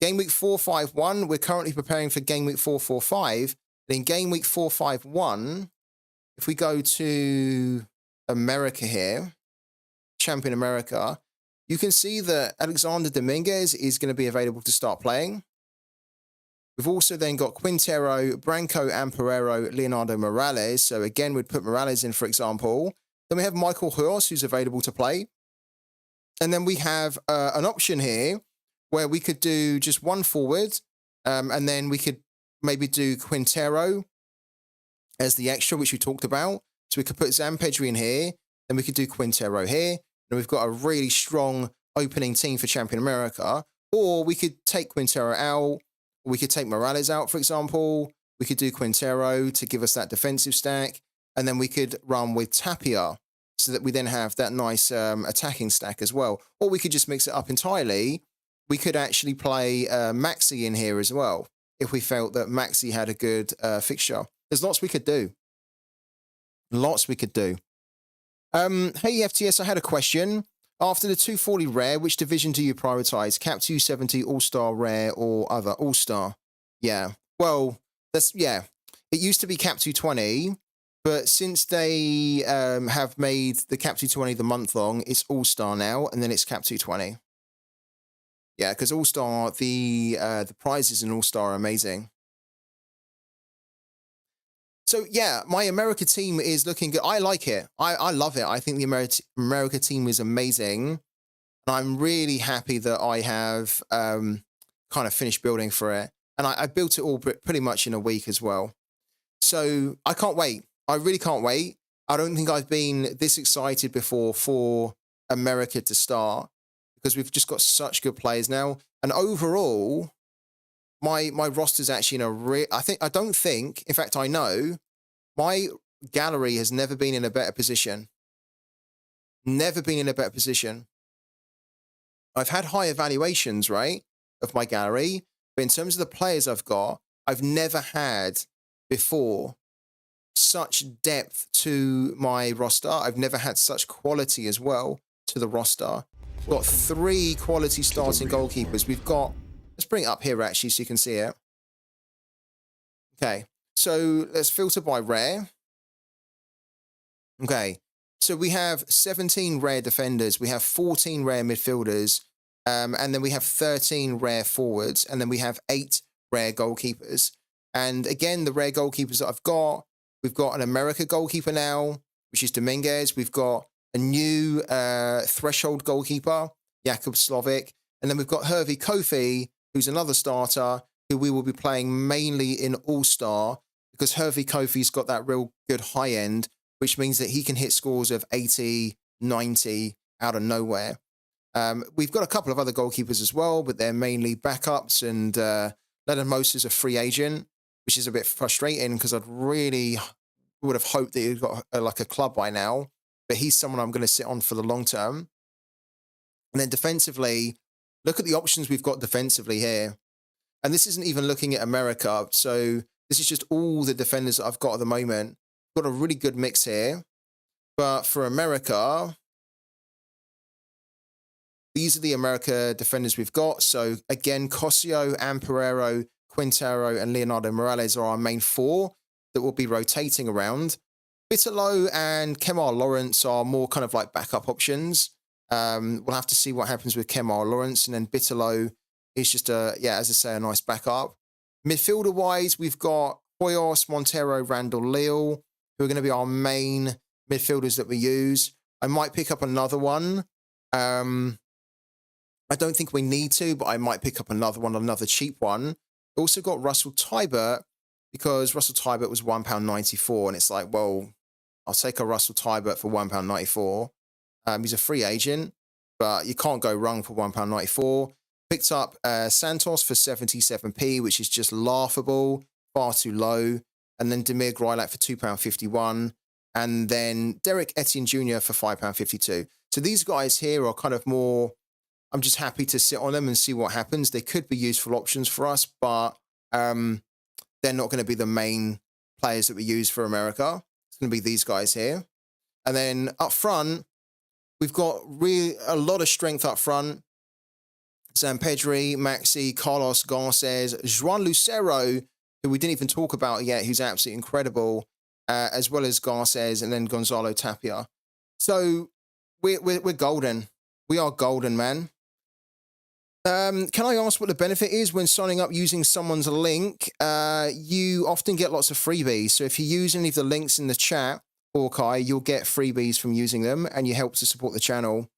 Game week 451, we're currently preparing for game week 445. And in game week 451, if we go to America here, Champion America, you can see that Alexander Dominguez is going to be available to start playing. We've also then got Quintero, Branco, Amperero, Leonardo Morales. So again, we'd put Morales in, for example. Then we have Michael Horse, who's available to play. And then we have an option here where we could do just one forward. And then we could maybe do Quintero as the extra, which we talked about. So we could put Zampedri in here. Then we could do Quintero here. And we've got a really strong opening team for Champion America. Or we could take Quintero out. We could take Morales out, for example. We could do Quintero to give us that defensive stack. And then we could run with Tapia so that we then have that nice attacking stack as well. Or we could just mix it up entirely. We could actually play Maxi in here as well if we felt that Maxi had a good fixture. There's lots we could do. Lots we could do. Hey, FTS, I had a question. After the 240 rare, which division do you prioritize? Cap 270, All-Star rare, or other? All-Star. Yeah. Well, yeah. It used to be Cap 220, but since they have made the Cap 220 the month long, it's All-Star now, and then it's Cap 220. Yeah, because All-Star, the prizes in All-Star are amazing. So, yeah, my America team is looking good. I like it. I love it. I think the America team is amazing. And I'm really happy that I have kind of finished building for it. And I built it all pretty much in a week as well. So I can't wait. I really can't wait. I don't think I've been this excited before for America to start because we've just got such good players now. And overall, my roster's actually in a in fact, I know my gallery has never been in a better position. Never been in a better position. I've had high evaluations, right, of my gallery, but in terms of the players I've got, I've never had before such depth to my roster. I've never had such quality as well to the roster. We've got 3 quality starting goalkeepers. We've got, let's bring it up here actually so you can see it. Okay, so let's filter by rare. Okay, so we have 17 rare defenders. We have 14 rare midfielders. And then we have 13 rare forwards. And then we have 8 rare goalkeepers. And again, the rare goalkeepers that I've got, we've got an America goalkeeper now, which is Dominguez. We've got a new threshold goalkeeper, Jakub Slovic. And then we've got Hervey Kofi, who's another starter, who we will be playing mainly in All-Star, because Hervey Kofi's got that real good high end, which means that he can hit scores of 80, 90 out of nowhere. We've got a couple of other goalkeepers as well, but they're mainly backups, and Lennon Most is a free agent, which is a bit frustrating because I'd really would have hoped that he'd got like a club by now, but he's someone I'm going to sit on for the long term. And then defensively, look at the options we've got defensively here. And this isn't even looking at America. So this is just all the defenders that I've got at the moment. Got a really good mix here. But for America, these are the America defenders we've got. So again, Cosio, Amperero, Quintero, and Leonardo Morales are our main 4 that will be rotating around. Bitterlow and Kemar Lawrence are more kind of like backup options. We'll have to see what happens with Kemar Lawrence, and then Bitterlow is just as I say, a nice backup. Midfielder-wise, we've got Hoyos, Montero, Randall, Leal, who are going to be our main midfielders that we use. I might pick up another one. I don't think we need to, but I might pick up another one, another cheap one. Also got Russell Tybert, because Russell Tybert was £1.94, and it's like, well, I'll take a Russell Tybert for £1.94. He's a free agent, but you can't go wrong for £1.94. Picked up Santos for 77p, which is just laughable, far too low. And then Demir Greilat for £2.51. And then Derek Etienne Jr. for £5.52. So these guys here are kind of more, I'm just happy to sit on them and see what happens. They could be useful options for us, but they're not going to be the main players that we use for America. It's going to be these guys here. And then up front, we've got a lot of strength up front. Sam Pedri, Maxi, Carlos Garces, Juan Lucero, who we didn't even talk about yet, who's absolutely incredible, as well as Garces, and then Gonzalo Tapia. So we're golden. We are golden, man. Can I ask what the benefit is when signing up using someone's link? You often get lots of freebies. So if you use any of the links in the chat, Hawkeye, you'll get freebies from using them, and you help to support the channel.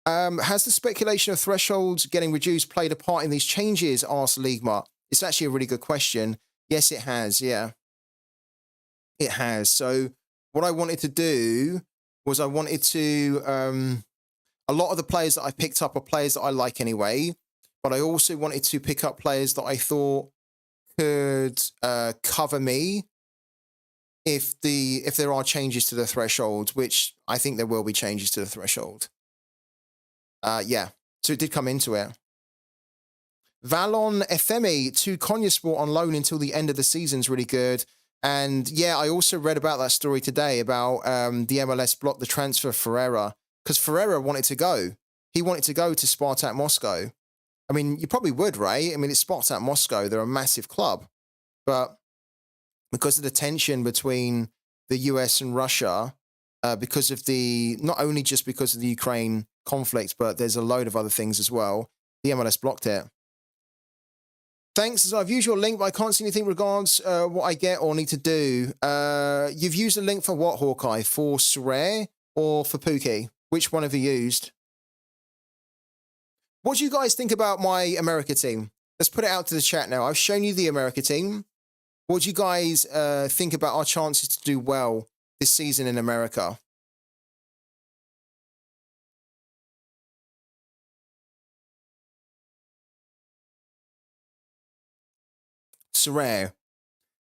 Has the speculation of thresholds getting reduced played a part in these changes? Asked Ligma. It's actually a really good question. Yes, it has. Yeah, it has. So what I wanted to do was a lot of the players that I picked up are players that I like anyway, but I also wanted to pick up players that I thought could cover me if there are changes to the threshold, which I think there will be changes to the threshold. Yeah, so it did come into it. Valon Efemi to Konyasport on loan until the end of the season is really good. And yeah, I also read about that story today about the MLS blocked the transfer of Ferreira, because Ferreira wanted to go. He wanted to go to Spartak Moscow. I mean, you probably would, right? I mean, it's Spartak Moscow. They're a massive club. But because of the tension between the US and Russia, because of not only just because of the Ukraine conflict, but there's a load of other things as well, the MLS blocked it. Thanks, as I've used your link, but I can't see anything regards what I get or need to do. You've used a link for what, Hawkeye? For Sorare or for Pooky? Which one have you used? What do you guys think about my America team? Let's put it out to the chat now. I've shown you the America team. What do you guys think about our chances to do well this season in America? Sorare.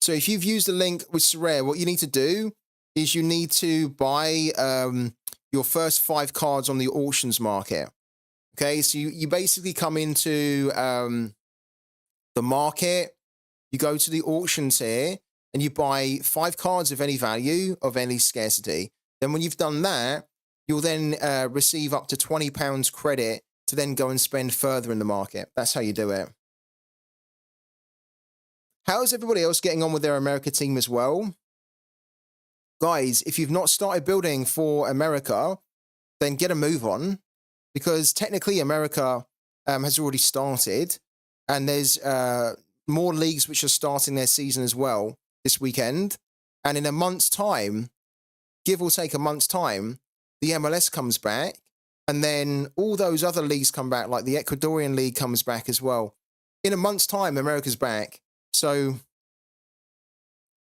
So if you've used the link with Sorare, what you need to do is you need to buy your first 5 cards on the auctions market. Okay, so you basically come into the market, you go to the auctions here, and you buy 5 cards of any value, of any scarcity. Then when you've done that, you'll then receive up to £20 credit to then go and spend further in the market. That's how you do it. How's everybody else getting on with their America team as well? Guys, if you've not started building for America, then get a move on, because technically America has already started, and there's more leagues which are starting their season as well this weekend. And in a month's time, give or take a month's time, the MLS comes back, and then all those other leagues come back, like the Ecuadorian League comes back as well. In a month's time, America's back. So,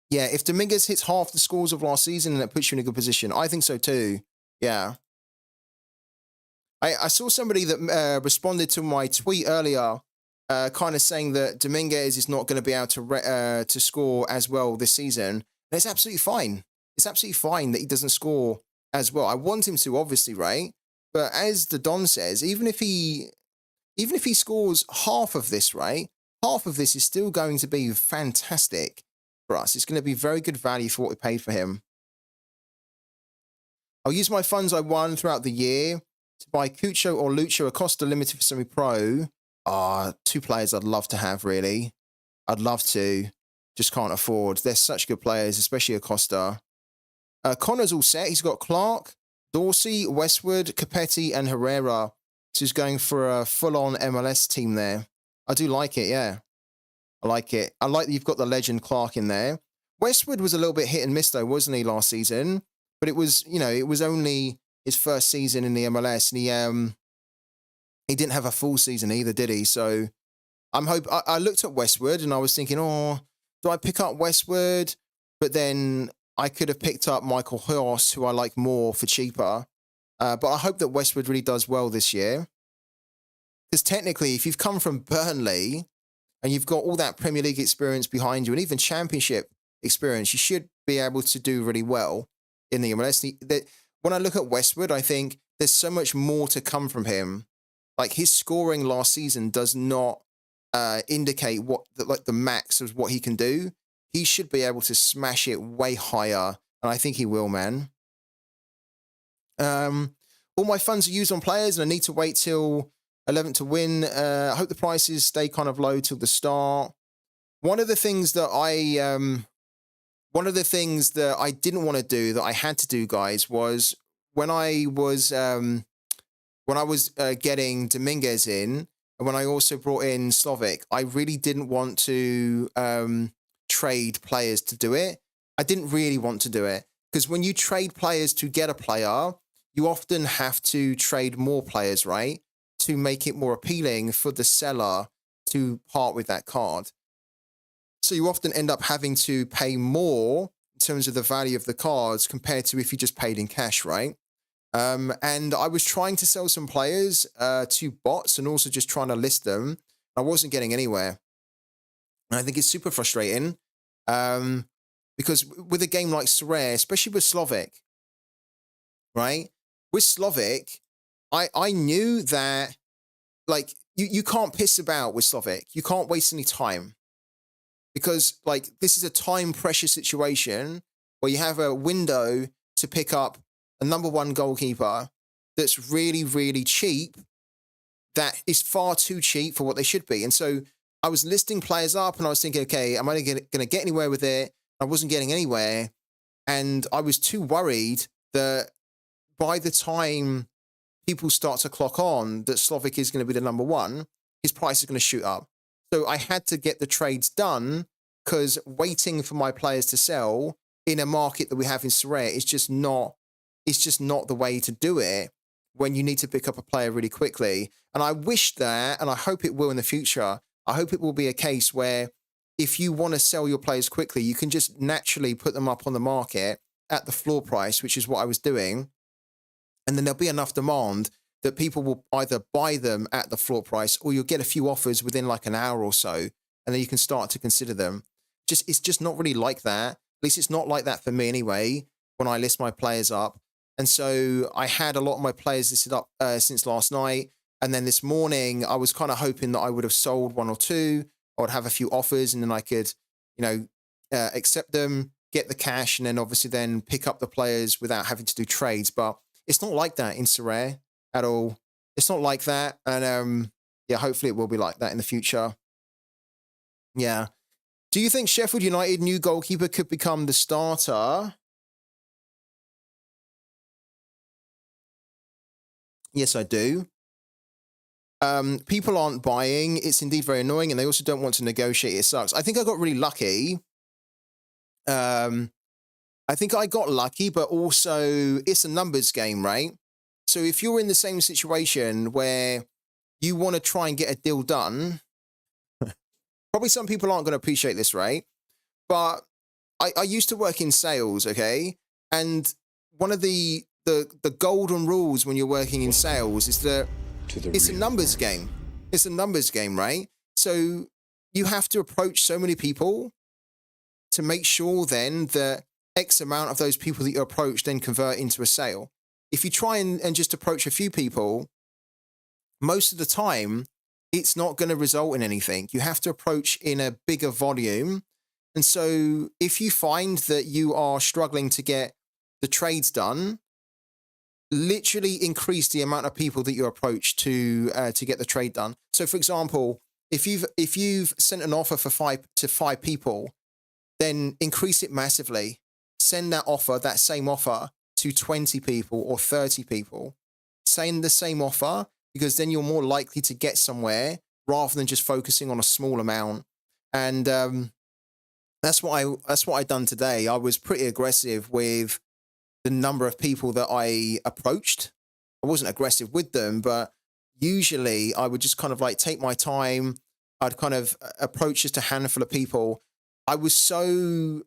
yeah, if Dominguez hits half the scores of last season, that puts you in a good position. I think so too. Yeah. I saw somebody that responded to my tweet earlier, kind of saying that Dominguez is not going to be able to score as well this season. And it's absolutely fine. It's absolutely fine that he doesn't score as well. I want him to, obviously, right? But as the Don says, even if he scores half of this, right? Half of this is still going to be fantastic for us. It's going to be very good value for what we paid for him. I'll use my funds I won throughout the year to buy Cucho or Lucho Acosta limited for semi-pro. 2 players I'd love to have, really. I'd love to. Just can't afford. They're such good players, especially Acosta. Connor's all set. He's got Clark, Dorsey, Westwood, Capetti, and Herrera. So he's going for a full-on MLS team there. I do like it, yeah. I like it. I like that you've got the legend Clark in there. Westwood was a little bit hit and miss, though, wasn't he, last season? but it was, you know, it was only his first season in the MLS, and he didn't have a full season either, did he? So I looked at Westwood and I was thinking, oh, do I pick up Westwood? But then I could have picked up Michael Horse, who I like more, for cheaper. But I hope that Westwood really does well this year. Because technically, if you've come from Burnley and you've got all that Premier League experience behind you and even Championship experience, you should be able to do really well in the MLS. When I look at Westwood, I think there's so much more to come from him. Like, his scoring last season does not indicate the max of what he can do. He should be able to smash it way higher, and I think he will, man. All my funds are used on players, and I need to wait till 11 to win. I hope the prices stay kind of low till the start. One of the things that I didn't want to do, that I had to do, guys, was when I was getting Dominguez in, and when I also brought in Slovic, I really didn't want to trade players to do it. I didn't really want to do it, because when you trade players to get a player, you often have to trade more players, right? To make it more appealing for the seller to part with that card. So you often end up having to pay more in terms of the value of the cards compared to if you just paid in cash, right? And I was trying to sell some players to bots and also just trying to list them. I wasn't getting anywhere. And I think it's super frustrating because with a game like Sorare, especially with Slovic, right? With Slovic, I knew that, like, you can't piss about with Slovic. You can't waste any time. Because, like, this is a time pressure situation where you have a window to pick up a number one goalkeeper that's really, really cheap, that is far too cheap for what they should be. And so I was listing players up and I was thinking, okay, am I going to get anywhere with it? I wasn't getting anywhere. And I was too worried that by the time people start to clock on that Slovic is going to be the number one, his price is going to shoot up. So I had to get the trades done, because waiting for my players to sell in a market that we have in Sorare is just not the way to do it when you need to pick up a player really quickly. And I wish that, and I hope it will in the future, I hope it will be a case where if you want to sell your players quickly, you can just naturally put them up on the market at the floor price, which is what I was doing. And then there'll be enough demand that people will either buy them at the floor price, or you'll get a few offers within like an hour or so, and then you can start to consider them. It's just not really like that. At least it's not like that for me anyway, when I list my players up. And so I had a lot of my players listed up since last night. And then this morning, I was kind of hoping that I would have sold one or two. I would have a few offers, and then I could, accept them, get the cash, and then obviously then pick up the players without having to do trades. But it's not like that in Sorare at all. It's not like that. And yeah, hopefully it will be like that in the future. Yeah. Do you think Sheffield United new goalkeeper could become the starter? Yes, I do. People aren't buying. It's indeed very annoying, and they also don't want to negotiate. It sucks. I think I got really lucky. I think I got lucky, but also it's a numbers game, right? So if you're in the same situation where you want to try and get a deal done, probably some people aren't going to appreciate this, right? But I used to work in sales, okay? And one of the golden rules when you're working in sales is that it's a numbers game. It's a numbers game, right? So you have to approach so many people to make sure then that X amount of those people that you approach then convert into a sale. If you try and just approach a few people, most of the time, it's not going to result in anything. You have to approach in a bigger volume. And so if you find that you are struggling to get the trades done, literally increase the amount of people that you approach to get the trade done. So for example, if you've sent an offer for five people, then increase it massively. Send that same offer to 20 people or 30 people. Send the same offer, because then you're more likely to get somewhere rather than just focusing on a small amount. And that's what I done today. I was pretty aggressive with the number of people that I approached. I wasn't aggressive with them, but usually I would just kind of like take my time. I'd kind of approach just a handful of people. I was so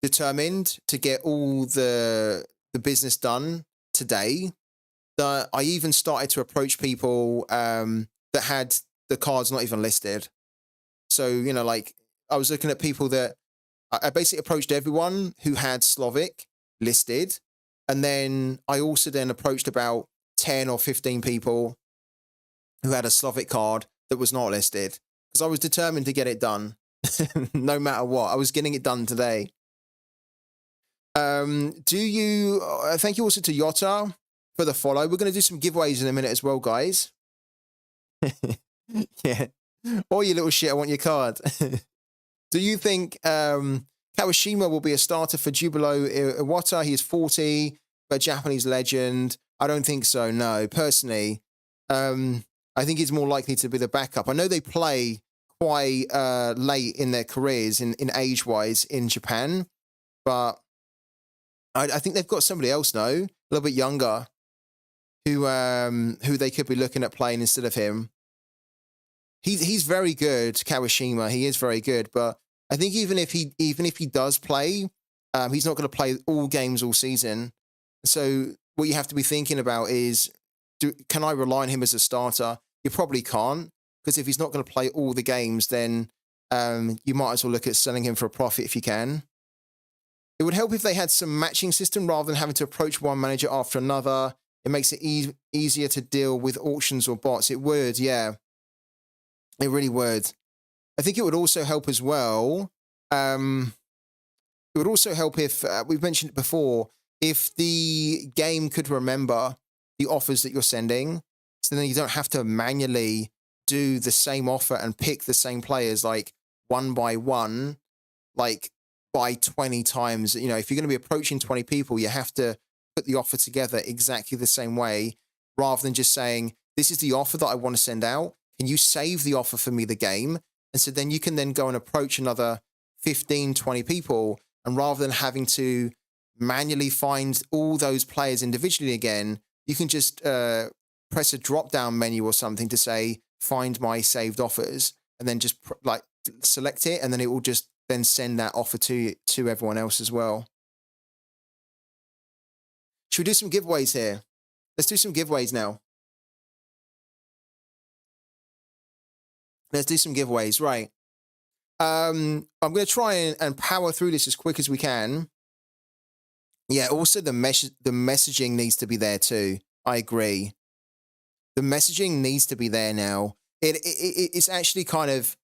determined to get all the business done today that I even started to approach people that had the cards not even listed. So, you know, like I was looking at people that I basically approached everyone who had Slavic listed. And then I also then approached about 10 or 15 people who had a Slavic card that was not listed because I was determined to get it done no matter what. I was getting it done today. Thank you also to Yotta for the follow. We're going to do some giveaways in a minute as well, guys. Yeah. Oh, you little shit, I want your card. Do you think Kawashima will be a starter for Jubilo Iwata? He is 40, but Japanese legend. I don't think so, no. Personally, I think he's more likely to be the backup. I know they play quite late in their careers in age-wise in Japan, but I think they've got somebody else now, a little bit younger, who they could be looking at playing instead of him. He's very good, Kawashima. He is very good, but I think even if he does play, he's not going to play all games all season. So what you have to be thinking about is, can I rely on him as a starter? You probably can't, because if he's not going to play all the games, then you might as well look at selling him for a profit if you can. It would help if they had some matching system rather than having to approach one manager after another. It makes it easier to deal with auctions or bots. It would, yeah. It really would. I think it would also help as well. It would also help if, we've mentioned it before, if the game could remember the offers that you're sending, so then you don't have to manually do the same offer and pick the same players like one by one, like by 20 times. You know, if you're going to be approaching 20 people, you have to put the offer together exactly the same way, rather than just saying, this is the offer that I want to send out. Can you save the offer for me, the game? And so then you can then go and approach another 15, 20 people. And rather than having to manually find all those players individually again, you can just press a drop-down menu or something to say, find my saved offers, and then just like select it. And then it will just then send that offer to everyone else as well. Should we do some giveaways here? Let's do some giveaways now. Let's do some giveaways, right? I'm going to try and power through this as quick as we can. Yeah, also the messaging needs to be there too. I agree. The messaging needs to be there now. It's actually kind of,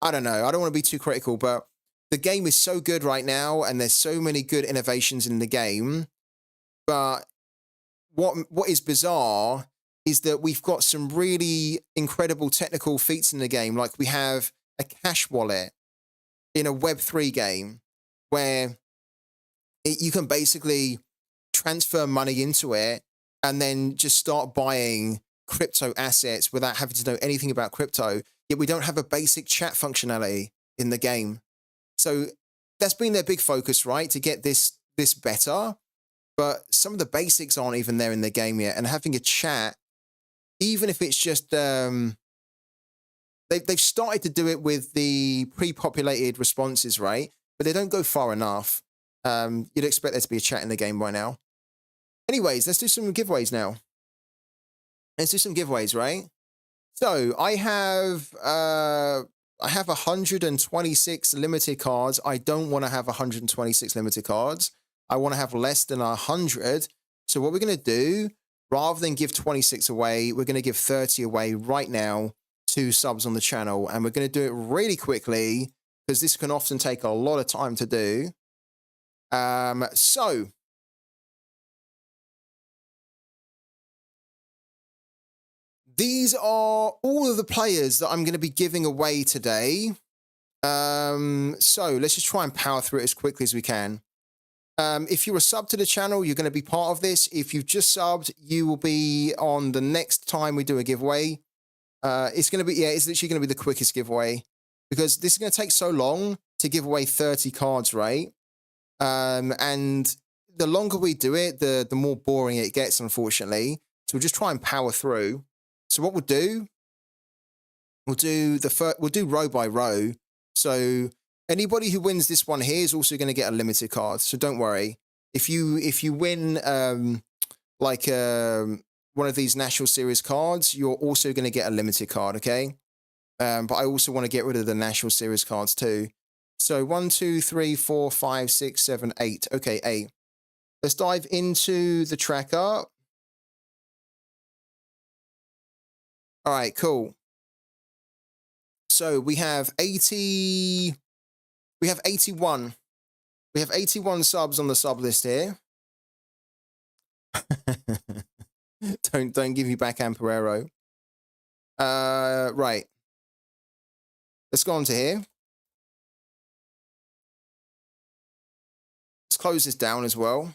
I don't know, I don't want to be too critical, but the game is so good right now and there's so many good innovations in the game. But what is bizarre is that we've got some really incredible technical feats in the game. Like we have a cash wallet in a Web3 game where you can basically transfer money into it and then just start buying crypto assets without having to know anything about crypto. Yet we don't have a basic chat functionality in the game. So that's been their big focus, right? To get this better. But some of the basics aren't even there in the game yet. And having a chat, even if it's just, they've started to do it with the pre-populated responses, right? But they don't go far enough. You'd expect there to be a chat in the game by now. Anyways, let's do some giveaways now. Let's do some giveaways, right? So I have 126 limited cards. I don't want to have 126 limited cards. I want to have less than 100. So what we're going to do, rather than give 26 away, we're going to give 30 away right now to subs on the channel. And we're going to do it really quickly because this can often take a lot of time to do. So these are all of the players that I'm going to be giving away today. So let's just try and power through it as quickly as we can. If you're a sub to the channel, you're going to be part of this. If you've just subbed, you will be on the next time we do a giveaway. It's going to be, yeah, it's literally going to be the quickest giveaway because this is going to take so long to give away 30 cards, right? And the longer we do it, the more boring it gets, unfortunately. So we'll just try and power through. So what we'll do row by row. So anybody who wins this one here is also going to get a limited card. So don't worry. If you win one of these National Series cards, you're also going to get a limited card, okay? But I also want to get rid of the National Series cards too. So 1, 2, 3, 4, 5, 6, 7, 8. Okay, 8. Let's dive into the tracker. All right, cool. So we have 80. We have 81. We have 81 subs on the sub list here. Don't give me back Amperero. Right. Let's go on to here. Let's close this down as well.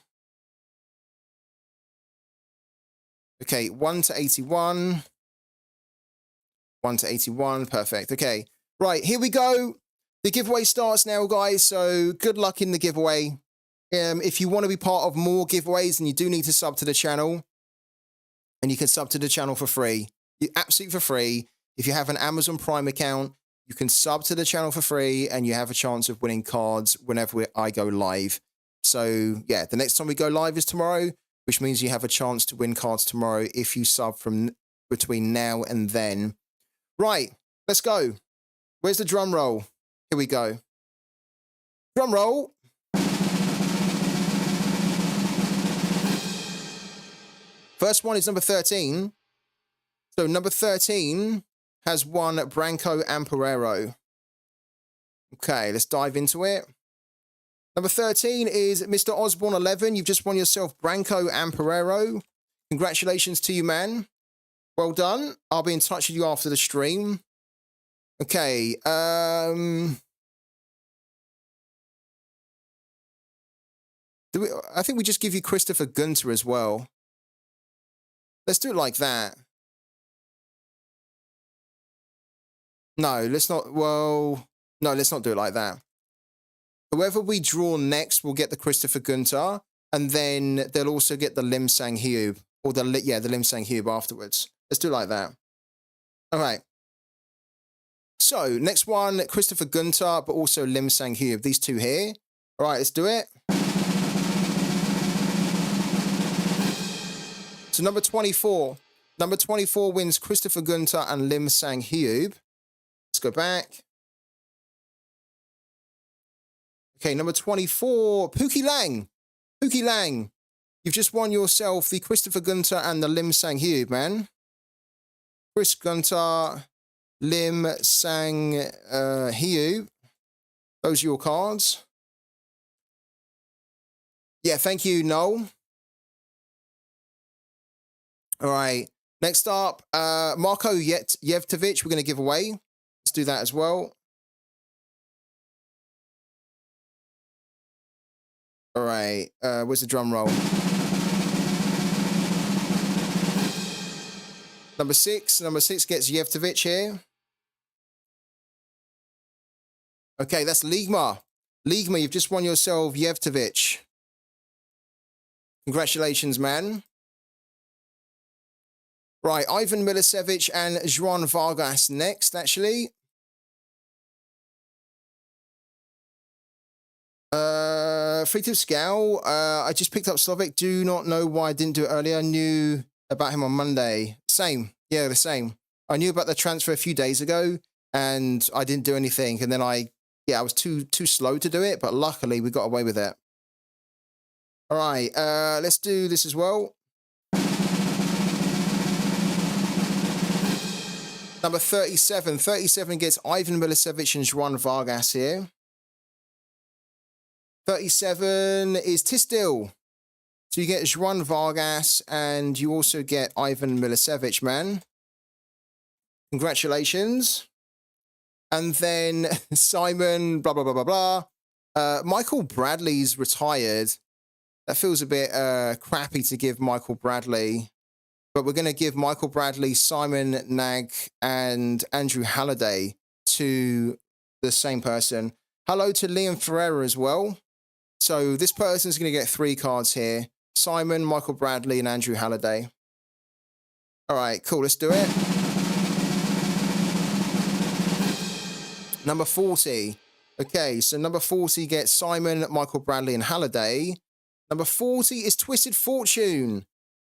Okay, 1 to 81. 1 to 81. Perfect. Okay. Right, here we go. The giveaway starts now, guys. So good luck in the giveaway. If you want to be part of more giveaways, then you do need to sub to the channel. And you can sub to the channel for free. Absolutely for free. If you have an Amazon Prime account, you can sub to the channel for free and you have a chance of winning cards whenever I go live. So yeah, the next time we go live is tomorrow, which means you have a chance to win cards tomorrow if you sub from between now and then. Right, let's go. Where's the drum roll? Here we go. Drum roll. First one is number 13. So number 13 has one Branco Amperero. Okay, let's dive into it. Number 13 is Mr. Osborne 11. You've just won yourself Branco Amperero. Congratulations to you, man. Well done. I'll be in touch with you after the stream. Okay. I think we just give you Christopher Gunter as well. Let's do it like that. No, let's not. Well, no, let's not do it like that. Whoever we draw next will get the Christopher Gunter, and then they'll also get the Lim Sang Hyub, or the Lim Sang Hyub afterwards. Let's do it like that. All right. So next one, Christopher Gunter, but also Lim Sang Hyub. These two here. All right, let's do it. So number 24. Number 24 wins Christopher Gunter and Lim Sang Hyub. Let's go back. Okay, number 24, Pooky Lang. Pooky Lang. You've just won yourself the Christopher Gunter and the Lim Sang Hyub, man. Chris Gunter, Lim Sang Hyub. Those are your cards. Yeah, thank you, Noel. All right. Next up, Marko Yevtovic, we're going to give away. Let's do that as well. All right. Where's the drum roll? Number 6. Number 6 gets Yevtovic here. Okay, that's Ligma. Ligma, you've just won yourself Yevtovic. Congratulations, man. Right, Ivan Milicevic and Juan Vargas next, actually. Free tip Scowl. I just picked up Slovak. Do not know why I didn't do it earlier. I knew about him on Monday. Same. Yeah, the same. I knew about the transfer a few days ago, and I didn't do anything. And then I was too slow to do it, but luckily we got away with it. All right, let's do this as well. Number 37. 37 gets Ivan Milicevic and Juan Vargas here. 37 is Tisdil. So you get Juan Vargas and you also get Ivan Milicevic, man. Congratulations. And then Simon, blah, blah, blah, blah, blah. Michael Bradley's retired. That feels a bit crappy to give Michael Bradley. But we're going to give Michael Bradley, Simon Nag, and Andrew Halliday to the same person. Hello to Liam Ferreira as well. So this person's going to get 3 cards here. Simon, Michael Bradley, and Andrew Halliday. All right, cool. Let's do it. Number 40. Okay, so number 40 gets Simon, Michael Bradley, and Halliday. Number 40 is Twisted Fortune.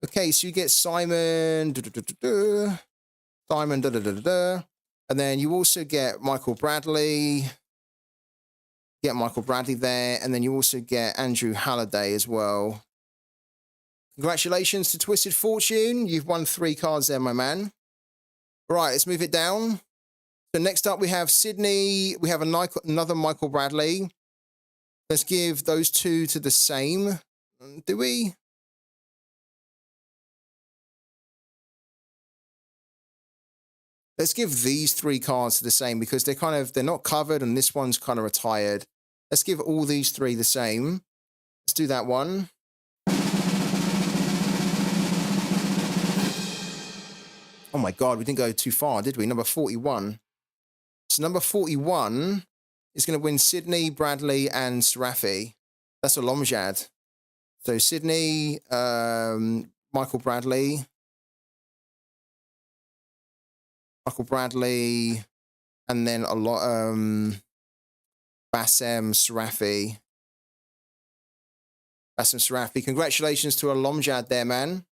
Okay, so you get Simon, Simon, and then you also get Michael Bradley. Get Michael Bradley there, and then you also get Andrew Halliday as well. Congratulations to Twisted Fortune. You've won 3 cards there, my man. Right, let's move it down. So next up we have Sydney. We have another Michael Bradley. Let's give those 2 to the same. Do we? Let's give these 3 cards to the same because they're not covered and this one's kind of retired. Let's give all these 3 the same. Let's do that one. Oh my God, we didn't go too far, did we? Number 41. So number 41 is going to win Sydney, Bradley, and Sarafi. That's a Lomjad. So Sydney, Michael Bradley, and then a lot, Bassem Sarafi. Congratulations to a Lomjad there, man.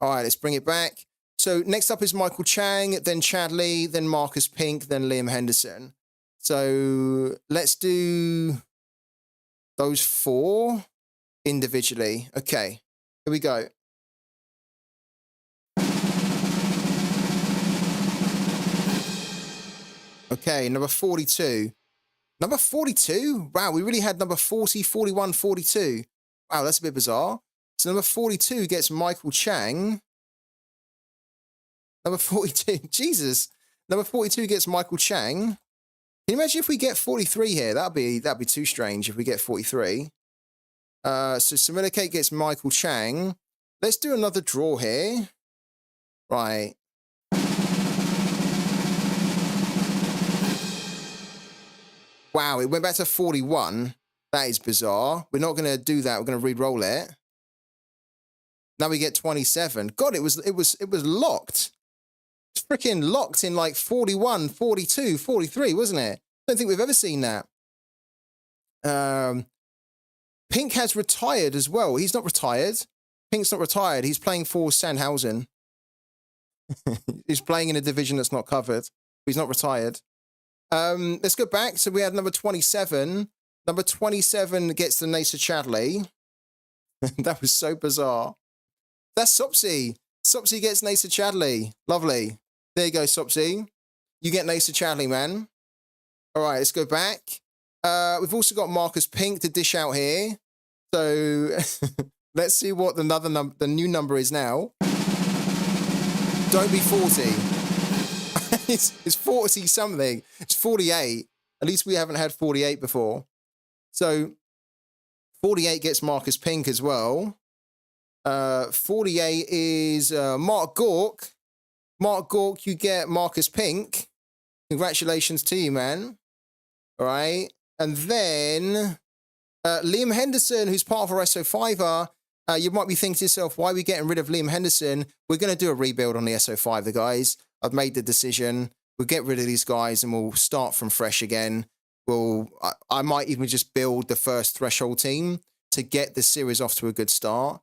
All right, let's bring it back. So next up is Michael Chang, then Chadley, then Marcus Pink, then Liam Henderson. So let's do those 4 individually. Okay, here we go. Okay, number 42. Number 42? Wow, we really had number 40, 41, 42. Wow, that's a bit bizarre. So number 42 gets Michael Chang. Number 42, Jesus. Number 42 gets Michael Chang. Can you imagine if we get 43 here? That'd be too strange if we get 43. So Samila Kate gets Michael Chang. Let's do another draw here. Right. Wow, it went back to 41. That is bizarre. We're not going to do that. We're going to re-roll it. Now we get 27. God, it was locked. It's freaking locked in like 41, 42, 43, wasn't it? I don't think we've ever seen that. Pink has retired as well. He's not retired. Pink's not retired. He's playing for Sandhausen. He's playing in a division that's not covered. He's not retired. Let's go back. So we had number 27. Number 27 gets the Nasa Chadley. That was so bizarre. That's Sopsy. Sopsy gets Nasa Chadley. Lovely. There you go, Sopsy. You get Nasa Chadley, man. All right, let's go back. We've also got Marcus Pink to dish out here. So let's see what the new number is now. Don't be 40. It's 40 something. It's 48. At least we haven't had 48 before. So 48 gets Marcus Pink as well. 48 is Mark Gork. Mark Gork, you get Marcus Pink. Congratulations to you, man. All right. And then Liam Henderson, who's part of our SO5er. You might be thinking to yourself, why are we getting rid of Liam henderson? We're going to do a rebuild on the SO5, the guys. I've made the decision. We'll get rid of these guys and we'll start from fresh again. I might even just build the first threshold team to get the series off to a good start.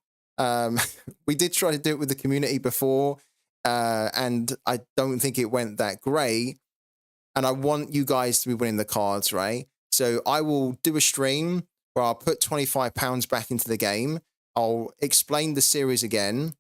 We did try to do it with the community before, and I don't think it went that great. And I want you guys to be winning the cards, right? So I will do a stream where I'll put £25 back into the game. I'll explain the series again,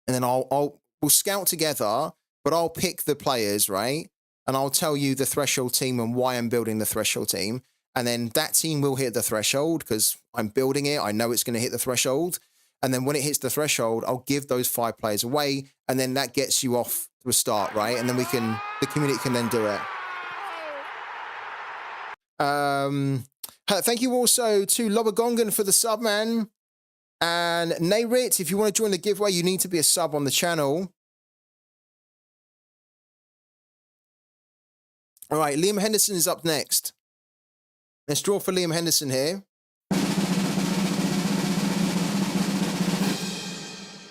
and then we'll scout together, but I'll pick the players, right? And I'll tell you the threshold team and why I'm building the threshold team. And then that team will hit the threshold because I'm building it. I know it's going to hit the threshold. And then when it hits the threshold, I'll give those 5 players away. And then that gets you off to a start, right? And then the community can then do it. Thank you also to Lobagongan for the sub, man. And Nayrit, if you want to join the giveaway, you need to be a sub on the channel. All right, Liam Henderson is up next. Let's draw for Liam Henderson here.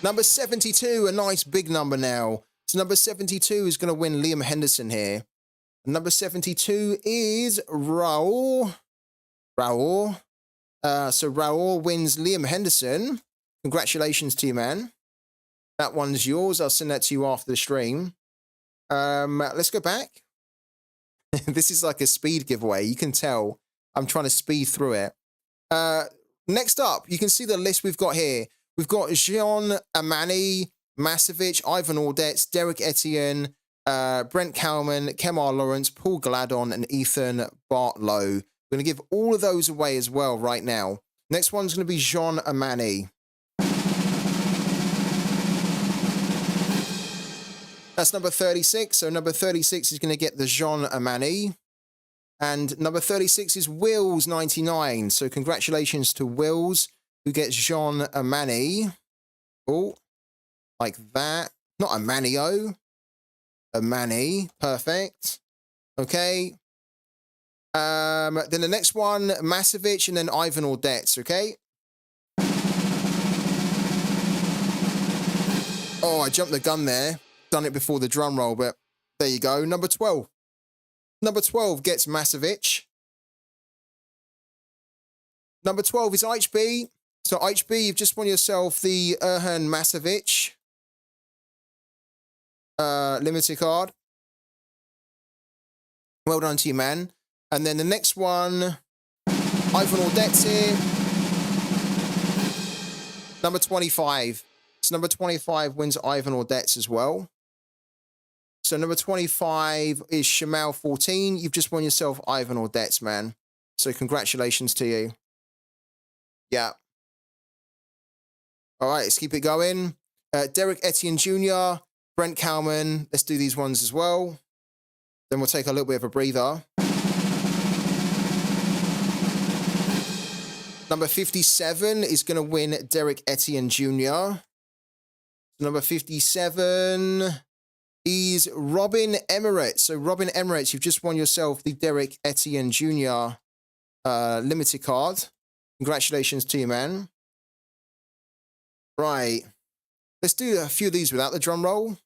Number 72, a nice big number now. So number 72 is going to win Liam Henderson here. And number 72 is Raul. So Raul wins Liam Henderson. Congratulations to you, man. That one's yours. I'll send that to you after the stream. Let's go back. This is like a speed giveaway. You can tell I'm trying to speed through it. Next up, you can see the list we've got here. We've got Jean Amani, Masovic, Ivan Audets, Derek Etienne, Brent Cowman, Kemar Lawrence, Paul Gladon, and Ethan Bartlow. We're going to give all of those away as well right now. Next one's going to be Jean Amani. That's number 36. So number 36 is going to get the Jean Amani. And number 36 is Wills 99. So congratulations to Wills, who gets Jean Amani. Oh, like that. Not a Manio. A Mani. Perfect. Okay. Then the next one, Masovic, and then Ivan Audets, okay? Oh, I jumped the gun there. Done it before the drum roll, but there you go. Number 12. Number 12 gets Masovic. Number 12 is HB. So HB, you've just won yourself the Erhan Masovic limited card. Well done to you, man. And then the next one, Ivan Audets here. Number 25. So number 25 wins Ivan Audets as well. So number 25 is Shamal 14. You've just won yourself Ivan Audets, man. So congratulations to you. Yeah. All right, let's keep it going. Derek Etienne Jr., Brent Cowman. Let's do these ones as well. Then we'll take a little bit of a breather. Number 57 is going to win Derek Etienne Jr. Number 57 is Robin Emirates. So Robin Emirates, you've just won yourself the Derek Etienne Jr. Limited card. Congratulations to you, man. Right. Let's do a few of these without the drum roll.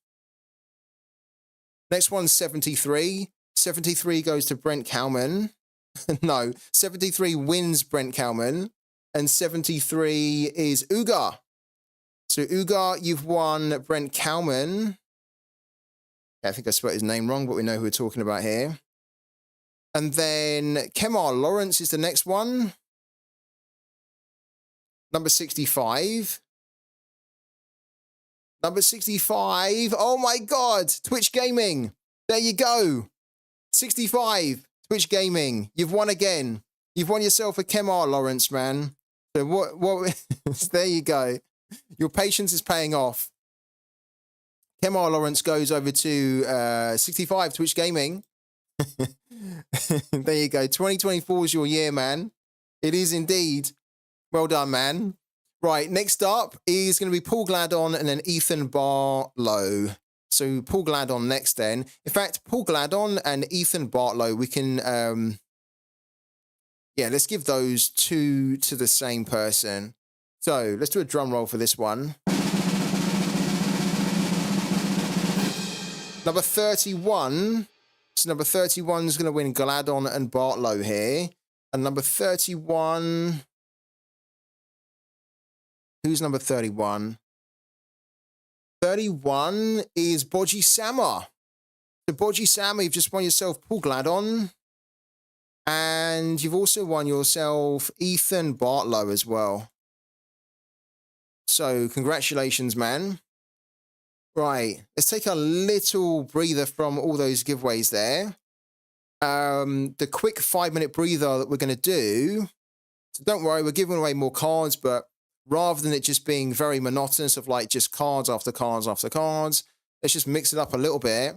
Next one's 73. 73 goes to Brent Cowman. No, 73 wins Brent Cowman. And 73 is Uga. So Uga, you've won Brent Cowman. I think I spelled his name wrong, but we know who we're talking about here. And then Kemar Lawrence is the next one. Number 65. Number 65. Oh my God. Twitch Gaming. There you go. 65. Twitch Gaming. You've won again. You've won yourself a Kemar Lawrence, man. So what there you go. Your patience is paying off. Kemar Lawrence goes over to 65 Twitch Gaming. There you go. 2024 is your year, man. It is indeed. Well done, man. Right, next up is going to be Paul Gladon and then Ethan Bartlow. So Paul Gladon next then. In fact, Paul Gladon and Ethan Bartlow, we can, yeah, let's give those two to the same person. So let's do a drum roll for this one. Number 31. So number 31 is going to win Gladon and Bartlow here. And number 31... Who's number 31? 31 is Boji Sama. So Boji Sama, you've just won yourself Paul Gladon. And you've also won yourself Ethan Bartlow as well. So congratulations, man. Right, let's take a little breather from all those giveaways there. The quick 5-minute breather that we're going to do. So don't worry, we're giving away more cards, but rather than it just being very monotonous of like just cards after cards after cards, let's just mix it up a little bit.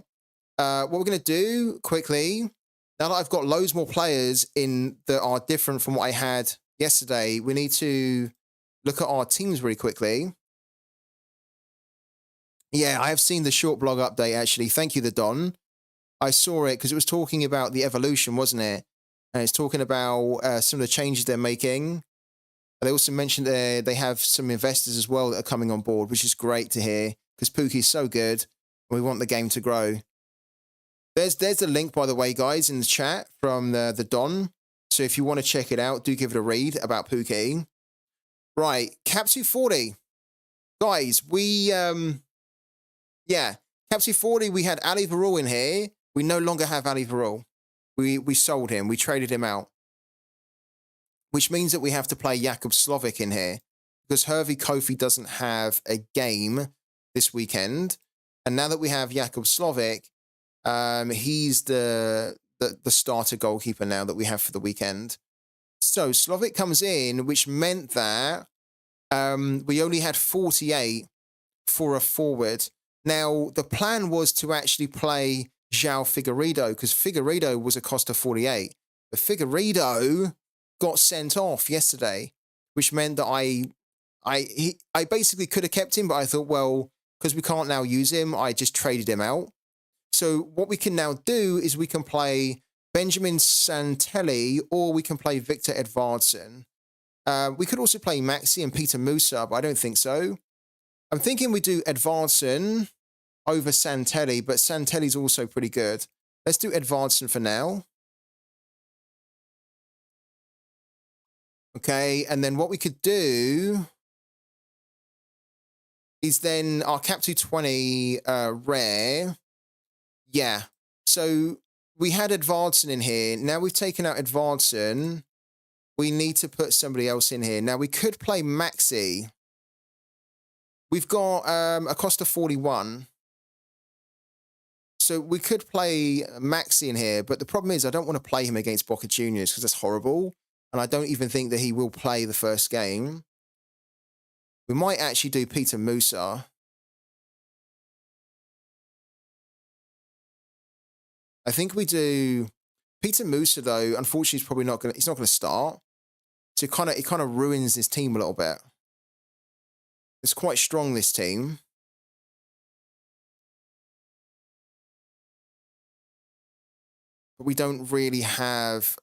What we're going to do quickly, now that I've got loads more players in that are different from what I had yesterday, we need to look at our teams really quickly. Yeah, I have seen the short blog update, actually. Thank you, the Don. I saw it because it was talking about the evolution, wasn't it? and it's talking about some of the changes they're making. They also mentioned they have some investors as well that are coming on board, which is great to hear because Pooky is so good. And we want the game to grow. There's the link, by the way, guys, in the chat from the Don. So if you want to check it out, do give it a read about Pooky. Right, Capsule 40. Guys, Capsule 40, we had Ali Varul in here. We no longer have Ali Varul. We sold him. We traded him out. Which means that we have to play Jakub Slovic in here because Hervey Kofi doesn't have a game this weekend. And now that we have Jakub Slovic, he's the starter goalkeeper now that we have for the weekend. So Slovic comes in, which meant that we only had 48 for a forward. Now, the plan was to actually play João Figueiredo because Figueiredo was a cost of 48. But Figueiredo got sent off yesterday, which meant that I basically could have kept him, but I thought, well, because we can't now use him, I just traded him out. So what we can now do is we can play Benjamin Santelli or we can play Victor Edvardsen. We could also play Maxi and Peter Musa, but I don't think so. I'm thinking we do Edvardsen over Santelli, but Santelli's also pretty good. Let's do Edvardsen for now. Okay, and then what we could do is then our Cap 220 rare. Yeah, so we had Edvardsen in here. Now we've taken out Edvardsen. We need to put somebody else in here. Now we could play Maxi. We've got a cost of 41. So we could play Maxi in here, but the problem is I don't want to play him against Boca Juniors because that's horrible. And I don't even think that he will play the first game. We might actually do Peter Musa. I think we do Peter Musa, though. Unfortunately, he's probably not going to. He's not going to start. So it kind of ruins his team a little bit. It's quite strong, this team. But we don't really have.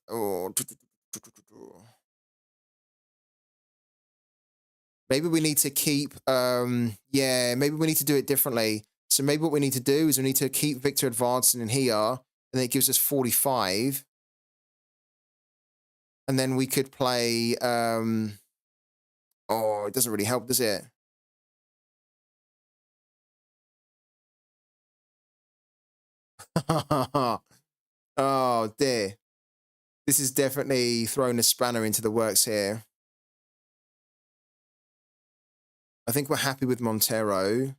Maybe we need to keep. Maybe we need to do it differently. So maybe what we need to do is we need to keep Victor Edvardsen in here, and it gives us 45. And then we could play. It doesn't really help, does it? Oh dear. This is definitely throwing a spanner into the works here. I think we're happy with Montero.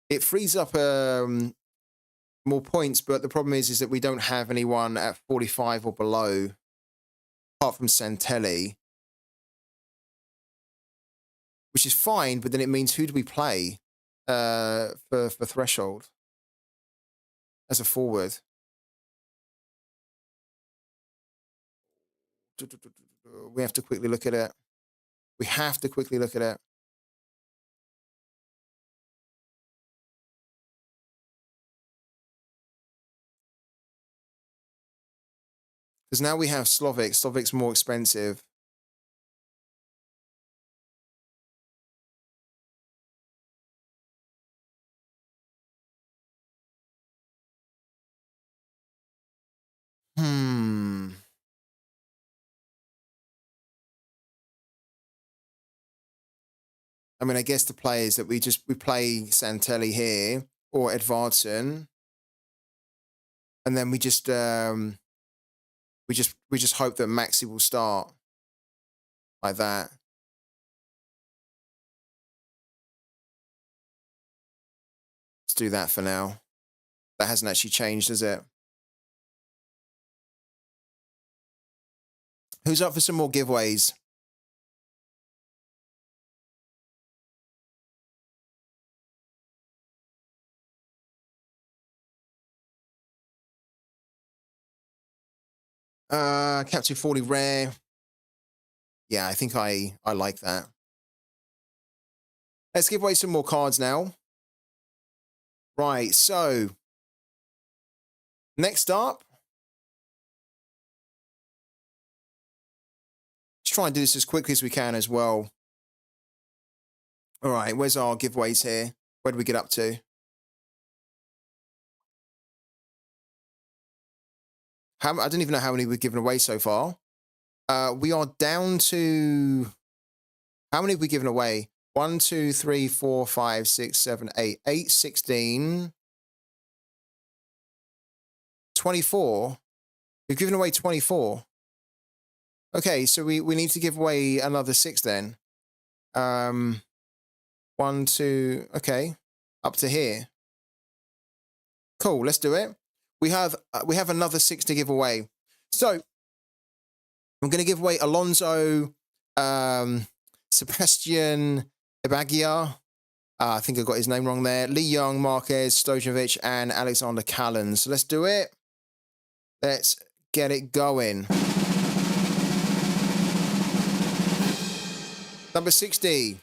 It frees up more points, but the problem is that we don't have anyone at 45 or below, apart from Santelli. Which is fine, but then it means who do we play for threshold as a forward? We have to quickly look at it. We have to quickly look at it. Because now we have Slovic. Slovic's more expensive. I mean, I guess the play is that we play Santelli here or Edvardsen, and then we just hope that Maxi will start like that. Let's do that for now. That hasn't actually changed, has it? Who's up for some more giveaways? Captain 40 rare. Yeah, I think I like that. Let's give away some more cards now. Right, so next up, let's try and do this as quickly as we can as well. All right, where's our giveaways here? Where do we get up to? I don't even know how many we've given away so far. We are down to... How many have we given away? 1, 2, 3, 4, 5, 6, 7, 8. 8, 16... 24. We've given away 24. Okay, so we need to give away another 6 then. 1, 2, okay. Up to here. Cool, let's do it. We have another 6 to give away. So I'm going to give away Alonso, Sebastian Ibagia. I think I got his name wrong there. Lee Young, Marquez, Stojanovic, and Alexander Callan. So let's do it. Let's get it going. Number 60.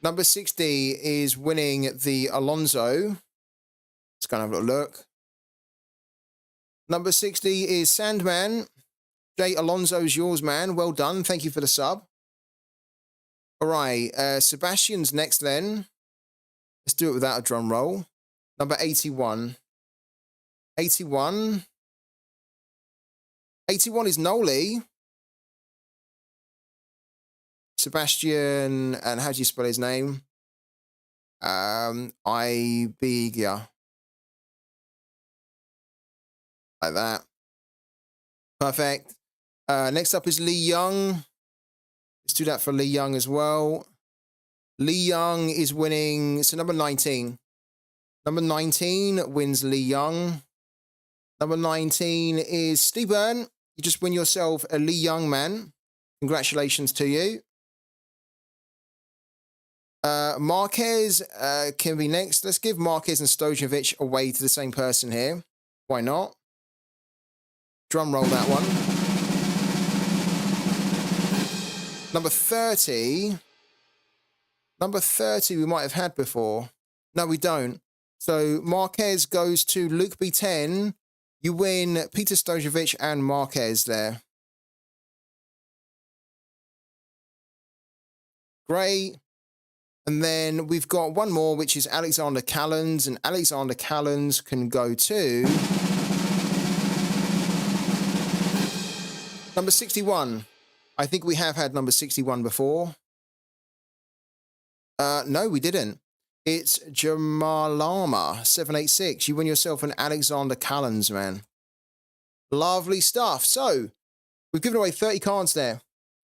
Number 60 is winning the Alonso. Let's go and have a look. Number 60 is Sandman. Jay Alonso's yours, man. Well done. Thank you for the sub. All right. Sebastian's next then. Let's do it without a drum roll. Number 81. 81. 81 is Noli. Sebastian, and how do you spell his name? Ibigia. Like that. Perfect. Next up is Lee Young. Let's do that for Lee Young as well. Lee Young is winning, so number 19. Number 19 wins Lee Young. Number 19 is Stephen. You just win yourself a Lee Young, man. Congratulations to you. Marquez can be next. Let's give Marquez and Stojanovic away to the same person here. Why not? Drum roll that one. Number 30. Number 30 we might have had before. No, we don't. So Marquez goes to Luke B10. You win Peter Stojanovic and Marquez there. Great. And then we've got one more, which is Alexander Callans. And Alexander Callans can go to number 61. I think we have had number 61 before. No, we didn't. It's Jamalama 786. You win yourself an Alexander Callans, man. Lovely stuff. So we've given away 30 cards there.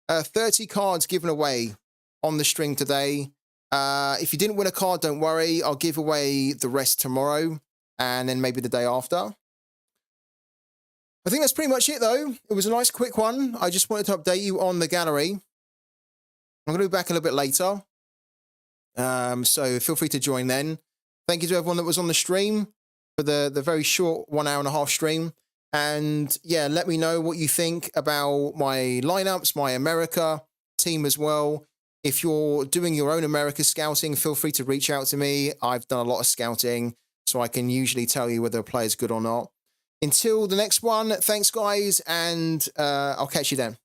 30 cards given away on the string today. If you didn't win a card, don't worry. I'll give away the rest tomorrow and then maybe the day after. I think that's pretty much it, though. It was a nice quick one. I just wanted to update you on the gallery. I'm going to be back a little bit later. So feel free to join then. Thank you to everyone that was on the stream for the very short 1 hour and a half stream. And yeah, let me know what you think about my lineups, my America team as well. If you're doing your own America scouting, feel free to reach out to me. I've done a lot of scouting, so I can usually tell you whether a player's good or not. Until the next one, thanks guys, and I'll catch you then.